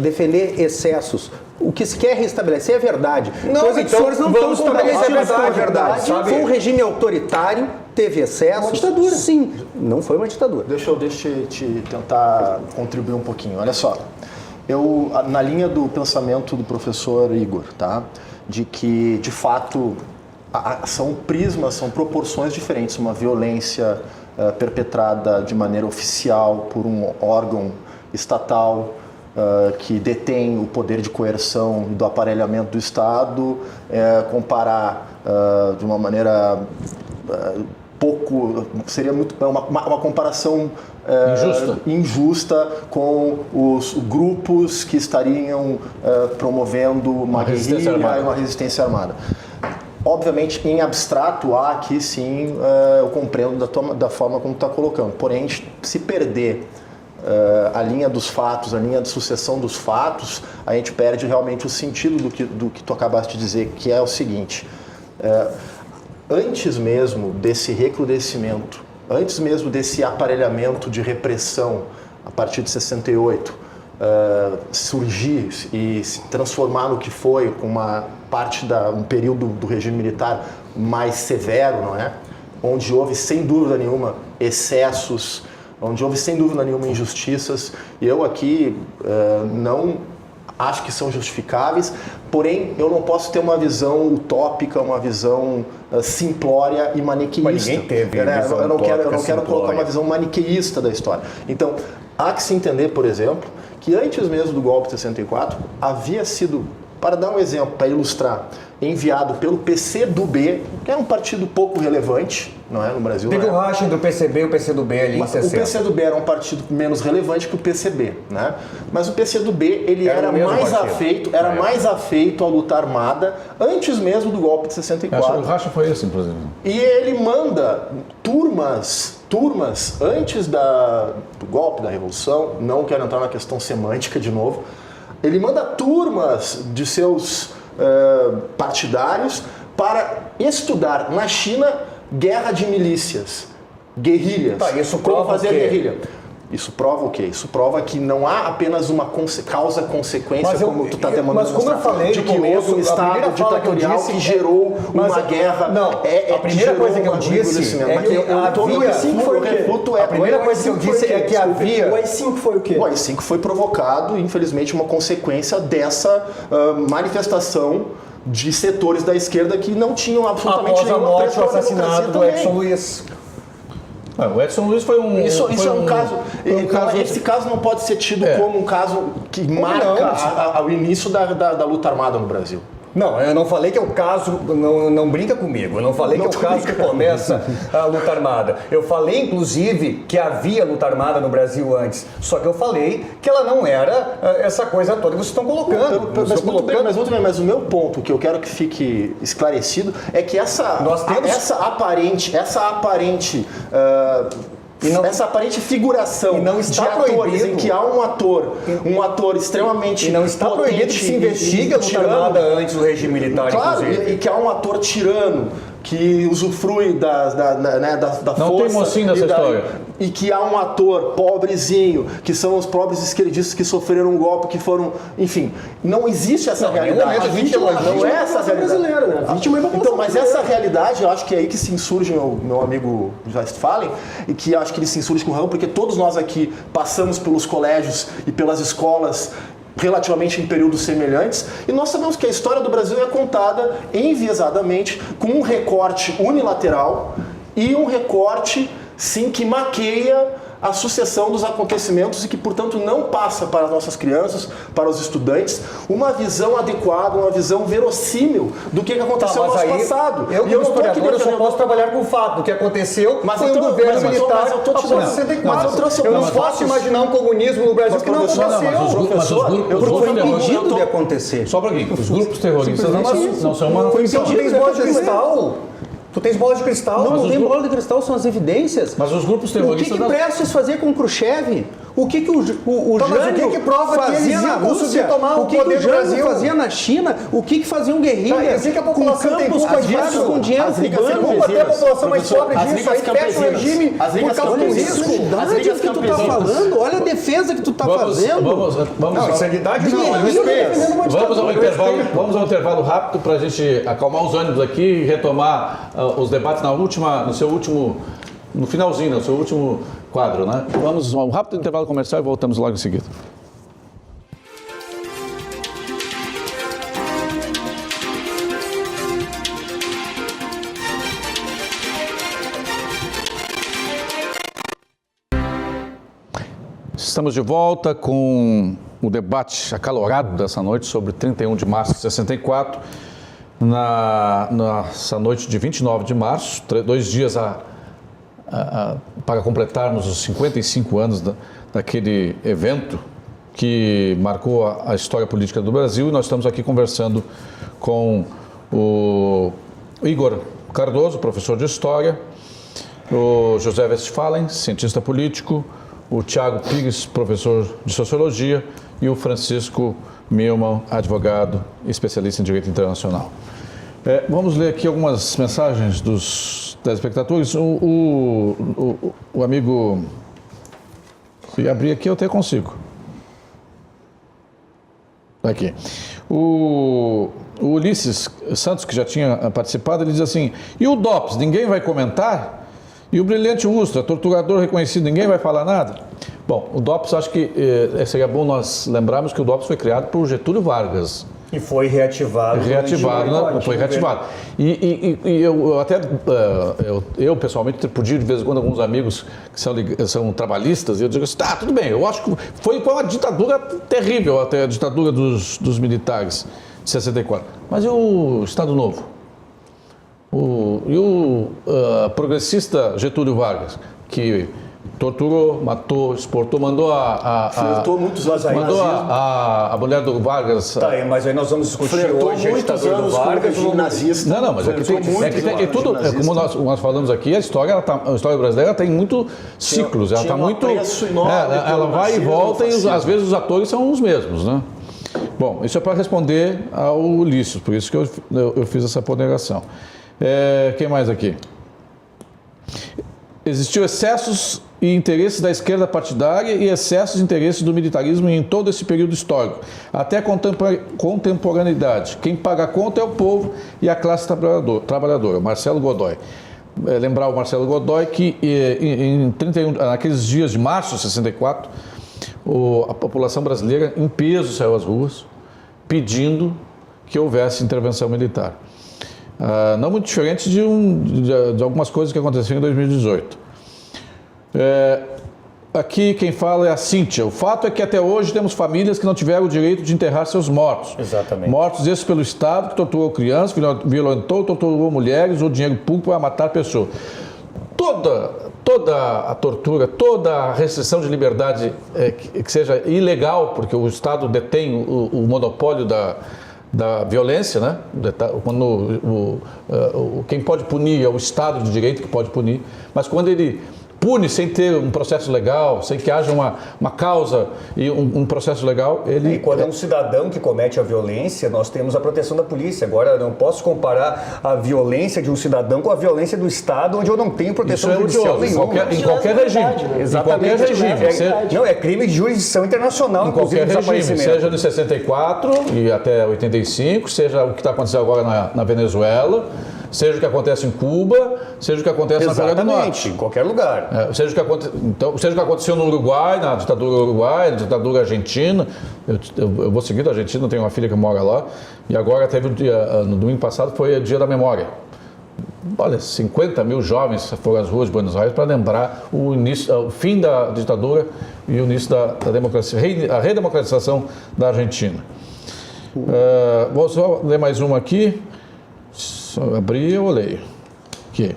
defender excessos. O que se quer restabelecer é a verdade. Não, Coisa que então, os senhores não estão vamos estabelecer comprometidos com a a verdade. verdade, sabe? Foi um regime autoritário, teve excessos. Uma ditadura. Sim, não foi uma ditadura. Deixa eu te tentar contribuir um pouquinho. Olha só, eu na linha do pensamento do professor Igor, tá? De que, de fato, são prismas, são proporções diferentes. Uma violência perpetrada de maneira oficial por um órgão estatal que detém o poder de coerção do aparelhamento do Estado, comparar de uma maneira seria muito uma comparação injusta com os grupos que estariam promovendo uma guerrilha e uma resistência armada. Obviamente, em abstrato, há aqui sim, eu compreendo da forma como está colocando. Porém, a gente se perder a linha dos fatos, a linha de sucessão dos fatos, a gente perde realmente o sentido do que tu acabaste de dizer, que é o seguinte: antes mesmo desse recrudescimento, antes mesmo desse aparelhamento de repressão a partir de 68, surgir e se transformar no que foi, com uma parte um período do regime militar mais severo, não é? Onde houve sem dúvida nenhuma excessos, onde houve sem dúvida nenhuma injustiças. E eu aqui não acho que são justificáveis, porém eu não posso ter uma visão utópica, uma visão simplória e maniqueísta. Mas ninguém teve visão eu não quero utópica, colocar uma visão maniqueísta da história. Então, há que se entender, por exemplo, que antes mesmo do golpe de 64, havia sido, para dar um exemplo, para ilustrar, enviado pelo PCdoB, que era um partido pouco relevante, não é, no Brasil. Teve o racha do PCB e o PCdoB ali em 60. O PCdoB era um partido menos relevante que o PCB, né? Mas o PCdoB ele era mais afeito à luta armada antes mesmo do golpe de 64. O racha foi esse, inclusive. E ele manda turmas antes do golpe da Revolução, não quero entrar na questão semântica de novo, ele manda turmas de seus partidários para estudar na China guerra de milícias, guerrilhas, isso como prova fazer o quê? guerrilha. Isso prova o quê? Isso prova que não há apenas uma causa-consequência, como tu está demandando. Mas como eu falei de no que começo, houve um Estado ditatorial que gerou uma guerra. Não, a primeira coisa que eu disse é que a primeira coisa que eu disse é que havia... O AI-5 foi o quê? O AI-5 foi provocado, infelizmente, uma consequência dessa manifestação de setores da esquerda que não tinham absolutamente após a nenhuma morte, o pressão assassinato do também. Edson Luiz. O Edson Luiz foi um... Isso é um caso. Esse caso não pode ser tido como um caso que marca o início da luta armada no Brasil. Não, eu não falei que é o caso, não brinca comigo, eu não falei que é o caso que começa a luta armada. Eu falei, inclusive, que havia luta armada no Brasil antes, só que eu falei que ela não era essa coisa toda que vocês estão colocando. Mas o meu ponto, que eu quero que fique esclarecido, é que essa aparente figuração de atores em que há um ator extremamente e não está proibido que se investigue a luta armada antes do regime militar, claro, inclusive. e que há um ator tirano que usufrui da força. Não tem mocinho nessa história. E que há um ator pobrezinho, que são os pobres esquerdistas que sofreram um golpe, que foram... Enfim, não existe essa realidade. A vítima não é essa realidade. Brasileira, né? A vítima é a população então, mas essa realidade, eu acho que é aí que se insurge meu amigo Westphalen, e que acho que ele se insurge com razão, porque todos nós aqui passamos pelos colégios e pelas escolas relativamente em períodos semelhantes, e nós sabemos que a história do Brasil é contada enviesadamente com um recorte unilateral e um recorte, sim, que maqueia a sucessão dos acontecimentos e que, portanto, não passa para as nossas crianças, para os estudantes, uma visão adequada, uma visão verossímil do que aconteceu no nosso passado. Eu, como historiador, eu só posso trabalhar com o fato do que aconteceu foi um governo militar após 64. Eu não posso imaginar um comunismo no Brasil que não aconteceu. Foi impedido de acontecer. Só para quê? Os grupos terroristas não são uma... Foi impedido de bola de cristal. Tu tens bola de cristal? Não tem bola de cristal, são as evidências. Mas os grupos terroristas... O que Prestes fazia com Khrushchev? O que o Jânio fazia na Rússia? O que o Jânio fazia na China? O que faziam guerrilhas? Que a população tem culpa disso? Com dinheiro cubano? Até a população mais pobre disso. Aí fecha o regime por causa disso. Olha que tu tá falando. Olha a defesa que tu tá fazendo. Não, insanidade não. Vamos ao intervalo rápido para a gente acalmar os ânimos aqui e retomar os debates no finalzinho, no seu último quadro, né? Vamos a um rápido intervalo comercial e voltamos logo em seguida. Estamos de volta com o debate acalorado dessa noite sobre 31 de março de 64. Nessa noite de 29 de março, 2 dias para completarmos os 55 anos daquele evento que marcou a história política do Brasil, e nós estamos aqui conversando com o Igor Cardoso, professor de História, o José Westphalen, cientista político, o Thiago Pires, professor de Sociologia, e o Francisco Milman, advogado e especialista em Direito Internacional. Vamos ler aqui algumas mensagens dos telespectadores. O amigo... Se abrir aqui, eu até consigo. Aqui. O Ulisses Santos, que já tinha participado, ele diz assim: e o DOPS, ninguém vai comentar? E o Brilhante Ustra, torturador reconhecido, ninguém vai falar nada? Bom, o DOPS, acho que seria bom nós lembrarmos que o DOPS foi criado por Getúlio Vargas. E foi reativado. Foi reativado. E eu até, eu pessoalmente podia de vez em quando alguns amigos que são trabalhistas, e eu digo assim, tá, tudo bem, eu acho que foi uma ditadura terrível, até a ditadura dos militares de 64. Mas e o Estado Novo? E o progressista Getúlio Vargas, que torturou, matou, exportou, mandou a mulher do Vargas. Tá, mas aí nós vamos discutir hoje a ditadura do Vargas ou nazista. Não, mas é tudo, como nós falamos aqui, a história brasileira tem muito ciclos, ela está muito, ela vai e volta e às vezes os atores são os mesmos, né? Bom, isso é para responder ao Ulisses, por isso que eu fiz essa ponderação. Quem mais aqui? Existiu excessos e interesses da esquerda partidária e excessos e interesses do militarismo em todo esse período histórico, até a contemporaneidade. Quem paga a conta é o povo e a classe trabalhadora. Marcelo Godoy. Lembrar o Marcelo Godoy que naqueles dias de março de 64, a população brasileira em peso saiu às ruas pedindo que houvesse intervenção militar. Não muito diferente de algumas coisas que aconteceram em 2018. Aqui quem fala é a Cíntia. O fato é que até hoje temos famílias que não tiveram o direito de enterrar seus mortos. Exatamente. Mortos esses pelo Estado, que torturou crianças, violentou, torturou mulheres, ou dinheiro público para matar pessoas. Toda a tortura, toda a restrição de liberdade que seja ilegal, porque o Estado detém o monopólio da violência, né? Quando quem pode punir é o Estado de Direito que pode punir, mas quando ele pune sem ter um processo legal, sem que haja uma causa e um processo legal, ele... E quando é um cidadão que comete a violência, nós temos a proteção da polícia. Agora, eu não posso comparar a violência de um cidadão com a violência do Estado, onde eu não tenho proteção judicial nenhuma. Em qualquer regime. Exatamente. Em qualquer regime. Não, é crime de jurisdição internacional, em qualquer regime, seja de 64 e até 85, seja o que está acontecendo agora na Venezuela. seja o que acontece em Cuba, seja o que acontece na Coreia do Norte. Em qualquer lugar. Seja o que aconteceu no Uruguai, na ditadura uruguaia, na ditadura argentina. Eu vou seguir da Argentina, tenho uma filha que mora lá. E agora teve no domingo passado foi o Dia da Memória. Olha, 50 mil jovens foram às ruas de Buenos Aires para lembrar o fim da ditadura e o início da democracia, a redemocratização da Argentina. Vou só ler mais uma aqui. Só abrir e eu leio. Aqui.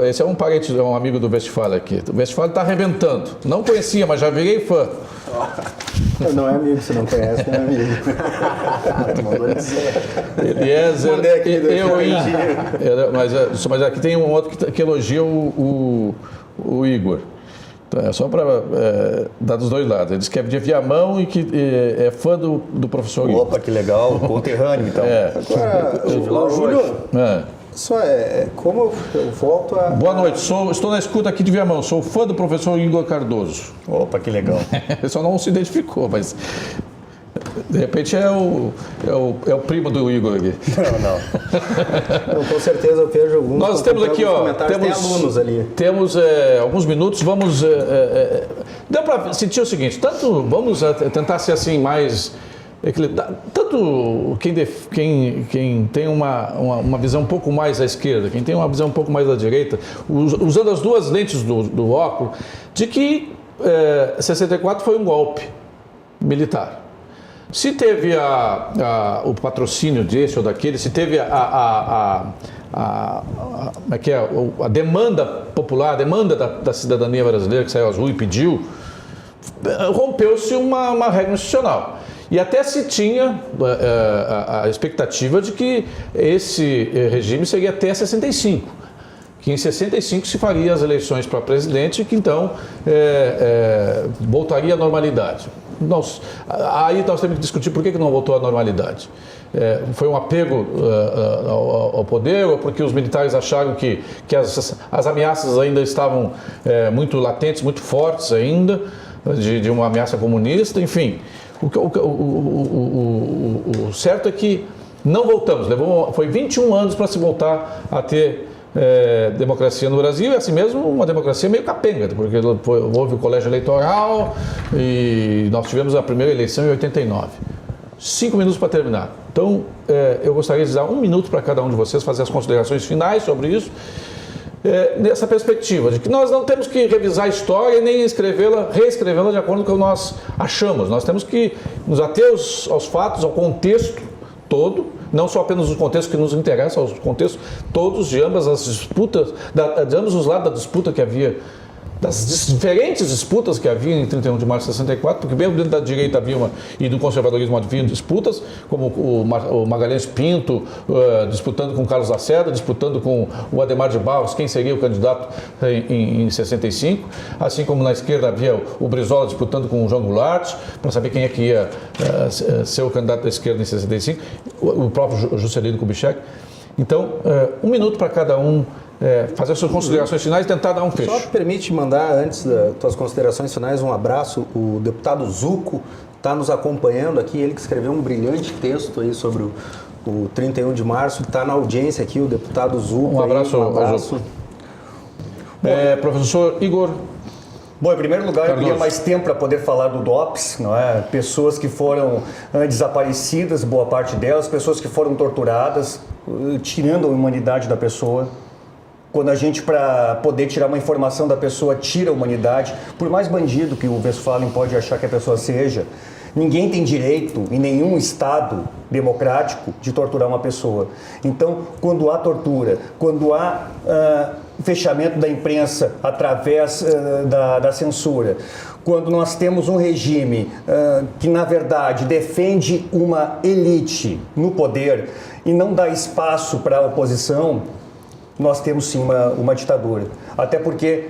Esse é um parente, é um amigo do Westphal aqui. O Westphal está arrebentando. Não conhecia, mas já virei fã. Não é amigo, você não conhece, não é amigo. Mas aqui tem um outro que elogia o Igor. Então, é só para dar dos dois lados. Ele diz que é de Viamão e que é fã do professor Igor. Opa, que legal, conterrâneo então. Agora, Júlio, só como eu volto a... Boa noite, estou na escuta aqui de Viamão, sou fã do professor Igor Cardoso. Opa, que legal. Ele só não se identificou, mas de repente é o primo do Igor aqui. Não, com certeza eu vejo alguns. Nós temos aqui, tem alunos ali. Temos alguns minutos, vamos... dá para sentir o seguinte, vamos tentar ser assim mais... Tanto quem tem uma visão um pouco mais à esquerda, quem tem uma visão um pouco mais à direita, usando as duas lentes do óculos, de que 64 foi um golpe militar. Se teve o patrocínio desse ou daquele, se teve a demanda popular, a demanda da cidadania brasileira que saiu às ruas e pediu, rompeu-se uma regra institucional. E até se tinha a expectativa de que esse regime seria até 65, que em 65 se faria as eleições para presidente e que então voltaria à normalidade. Aí nós temos que discutir por que não voltou à normalidade. Foi um apego ao poder ou porque os militares acharam que as ameaças ainda estavam muito latentes, muito fortes ainda, de uma ameaça comunista, enfim. O certo é que não voltamos, foi 21 anos para se voltar a ter democracia no Brasil, e assim mesmo uma democracia meio capenga, porque houve o colégio eleitoral e nós tivemos a primeira eleição em 89. 5 minutos para terminar. Então, eu gostaria de dar 1 minuto para cada um de vocês fazer as considerações finais sobre isso. Nessa perspectiva de que nós não temos que revisar a história e nem reescrevê-la de acordo com o que nós achamos. Nós temos que nos ater aos fatos, ao contexto todo, não só apenas os contextos que nos interessam, aos contextos todos de ambas as disputas, de ambos os lados da disputa que havia, das diferentes disputas que havia em 31 de março de 64, porque mesmo dentro da direita havia e do conservadorismo havia disputas, como o Magalhães Pinto disputando com o Carlos Lacerda, disputando com o Adhemar de Barros, quem seria o candidato em 65, assim como na esquerda havia o Brizola disputando com o João Goulart, para saber quem é que ia ser o candidato da esquerda em 65, o próprio Juscelino Kubitschek. Então, 1 minuto para cada um fazer suas considerações finais e tentar dar um fecho. Só permite mandar, antes das tuas considerações finais, um abraço. O deputado Zucco está nos acompanhando aqui, ele que escreveu um brilhante texto aí sobre o 31 de março, está na audiência aqui, o deputado Zucco. Um abraço. Professor Igor. Bom, em primeiro lugar, eu queria mais tempo para poder falar do DOPS, não é? Pessoas que foram desaparecidas, boa parte delas, pessoas que foram torturadas, tirando a humanidade da pessoa. Quando a gente, para poder tirar uma informação da pessoa, tira a humanidade, por mais bandido que o Westphalen pode achar que a pessoa seja, ninguém tem direito, em nenhum Estado democrático, de torturar uma pessoa. Então, quando há tortura, quando há fechamento da imprensa através da censura, quando nós temos um regime que, na verdade, defende uma elite no poder e não dá espaço para a oposição, nós temos sim uma ditadura. Até porque,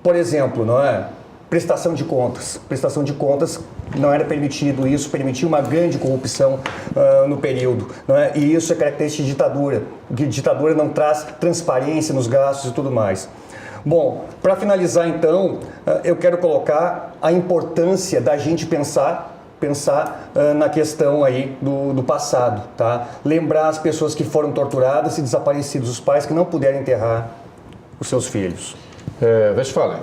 por exemplo, não é? Prestação de contas. Prestação de contas não era permitido isso, permitia uma grande corrupção no período. Não é? E isso é característica de ditadura. Que ditadura não traz transparência nos gastos e tudo mais. Bom, para finalizar então, eu quero colocar a importância da gente pensar pensar na questão aí do passado, tá? Lembrar as pessoas que foram torturadas e desaparecidos, os pais que não puderam enterrar os seus filhos. Westphalen.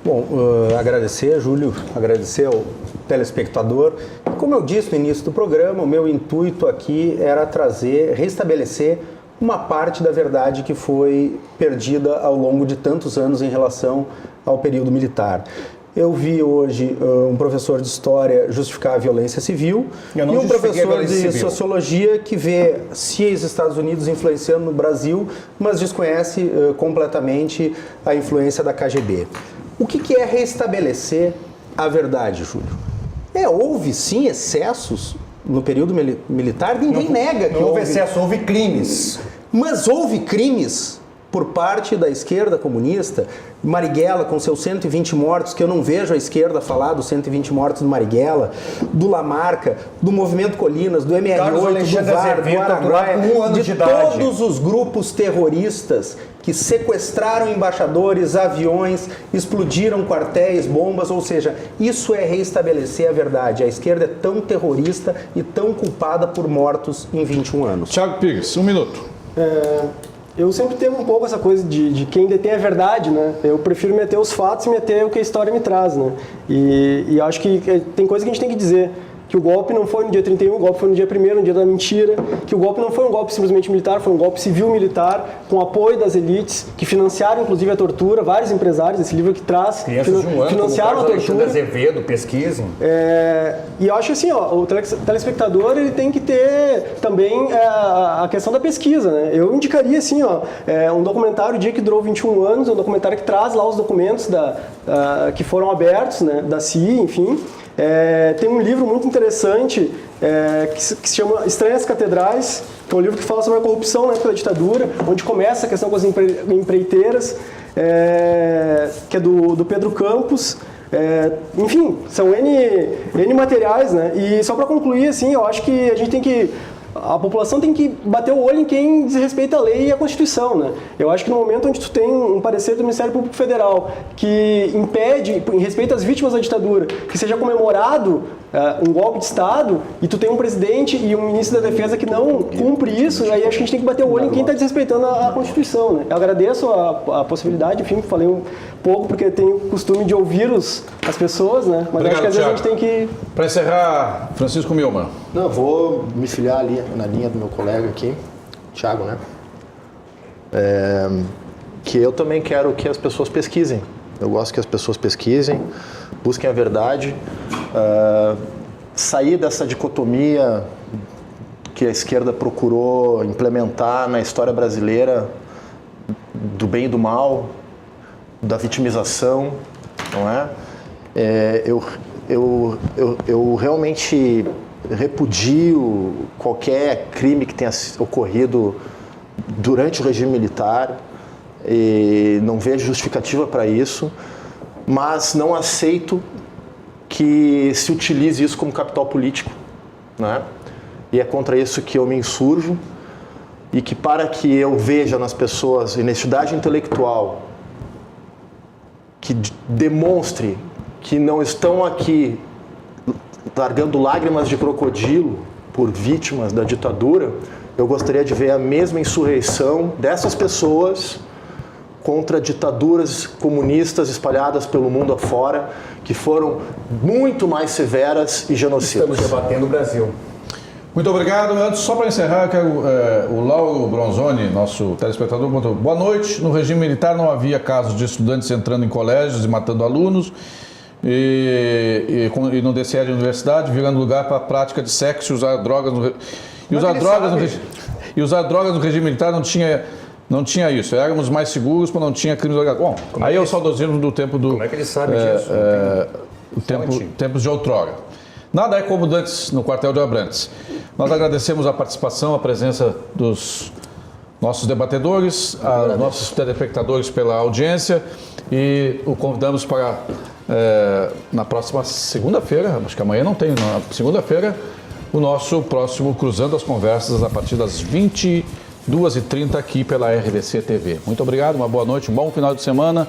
Bom, agradecer, Júlio, agradecer ao telespectador. Como eu disse no início do programa, o meu intuito aqui era restabelecer uma parte da verdade que foi perdida ao longo de tantos anos em relação ao período militar. Eu vi hoje um professor de História justificar a violência civil e um professor de Sociologia que vê se os Estados Unidos influenciando no Brasil, mas desconhece completamente a influência da KGB. O que é restabelecer a verdade, Júlio? Houve sim excessos no período militar, ninguém nega que houve excesso, houve crimes. Mas houve crimes por parte da esquerda comunista. Marighella com seus 120 mortos, que eu não vejo a esquerda falar dos 120 mortos do Marighella, do Lamarca, do Movimento Colinas, do MR8, do VAR, do Araguaia, de todos os grupos terroristas que sequestraram embaixadores, aviões, explodiram quartéis, bombas, ou seja, isso é restabelecer a verdade. A esquerda é tão terrorista e tão culpada por mortos em 21 anos. Thiago Pires, 1 minuto. Eu sempre tenho um pouco essa coisa de quem detém a verdade, né? Eu prefiro meter os fatos e meter o que a história me traz, né? E acho que tem coisa que a gente tem que dizer. Que o golpe não foi no dia 31, o golpe foi no dia 1º, no dia da mentira, que o golpe não foi um golpe simplesmente militar, foi um golpe civil-militar, com apoio das elites, que financiaram inclusive a tortura, vários empresários, esse livro que traz, crianças de 1 ano, financiaram a tortura. Azevedo, pesquisem. E eu acho assim, o telespectador ele tem que ter também a questão da pesquisa, né? Eu indicaria assim, um documentário, O Dia que Durou 21 Anos, um documentário que traz lá os documentos que foram abertos, né, da CIA, enfim. Tem um livro muito interessante que se chama Estranhas Catedrais, que é um livro que fala sobre a corrupção na época da ditadura, onde começa a questão com as empreiteiras, que é do Pedro Campos. Enfim, são N materiais, né? E só para concluir, assim, eu acho que a gente tem que... A população tem que bater o olho em quem desrespeita a lei e a Constituição, né? Eu acho que no momento onde tu tem um parecer do Ministério Público Federal que impede, em respeito às vítimas da ditadura, que seja comemorado um golpe de Estado, e tu tem um presidente e um ministro da Defesa que não cumpre isso, aí acho que a gente tem que bater o olho em quem está desrespeitando a Constituição, né? Eu agradeço a possibilidade, enfim, falei um pouco porque tenho o costume de ouvir as pessoas, né? Mas obrigado, acho que às vezes a gente tem que... Para encerrar, Francisco Milman. Não, vou me filiar ali na linha do meu colega aqui, Thiago, né? Que eu também quero que as pessoas pesquisem. Eu gosto que as pessoas pesquisem, busquem a verdade, sair dessa dicotomia que a esquerda procurou implementar na história brasileira do bem e do mal, da vitimização, não é? Eu realmente repudio qualquer crime que tenha ocorrido durante o regime militar e não vejo justificativa para isso, mas não aceito que se utilize isso como capital político, né? E é contra isso que eu me insurjo, e que para que eu veja nas pessoas honestidade intelectual que demonstre que não estão aqui largando lágrimas de crocodilo por vítimas da ditadura, eu gostaria de ver a mesma insurreição dessas pessoas contra ditaduras comunistas espalhadas pelo mundo afora, que foram muito mais severas e genocidas. Estamos debatendo o Brasil. Muito obrigado. Antes, só para encerrar, eu quero, o Lauro Bronzoni, nosso telespectador, botou: boa noite. No regime militar não havia casos de estudantes entrando em colégios e matando alunos, e no DCE de universidade, virando lugar para a prática de sexo e usar drogas usar drogas no regime militar não tinha isso. Éramos mais seguros quando não tinha crimes organizados. Bom, aí é o saudosismo do tempo do... Como é que ele sabe disso? Tempos de outrora. Nada é como antes no quartel de Abrantes. Nós agradecemos a participação, a presença dos nossos debatedores, a nossos telespectadores pela audiência, e o convidamos para, na próxima segunda-feira, acho que amanhã não tem, na segunda-feira, o nosso próximo Cruzando as Conversas, a partir das 22h30 aqui pela RDC TV. Muito obrigado, uma boa noite, um bom final de semana.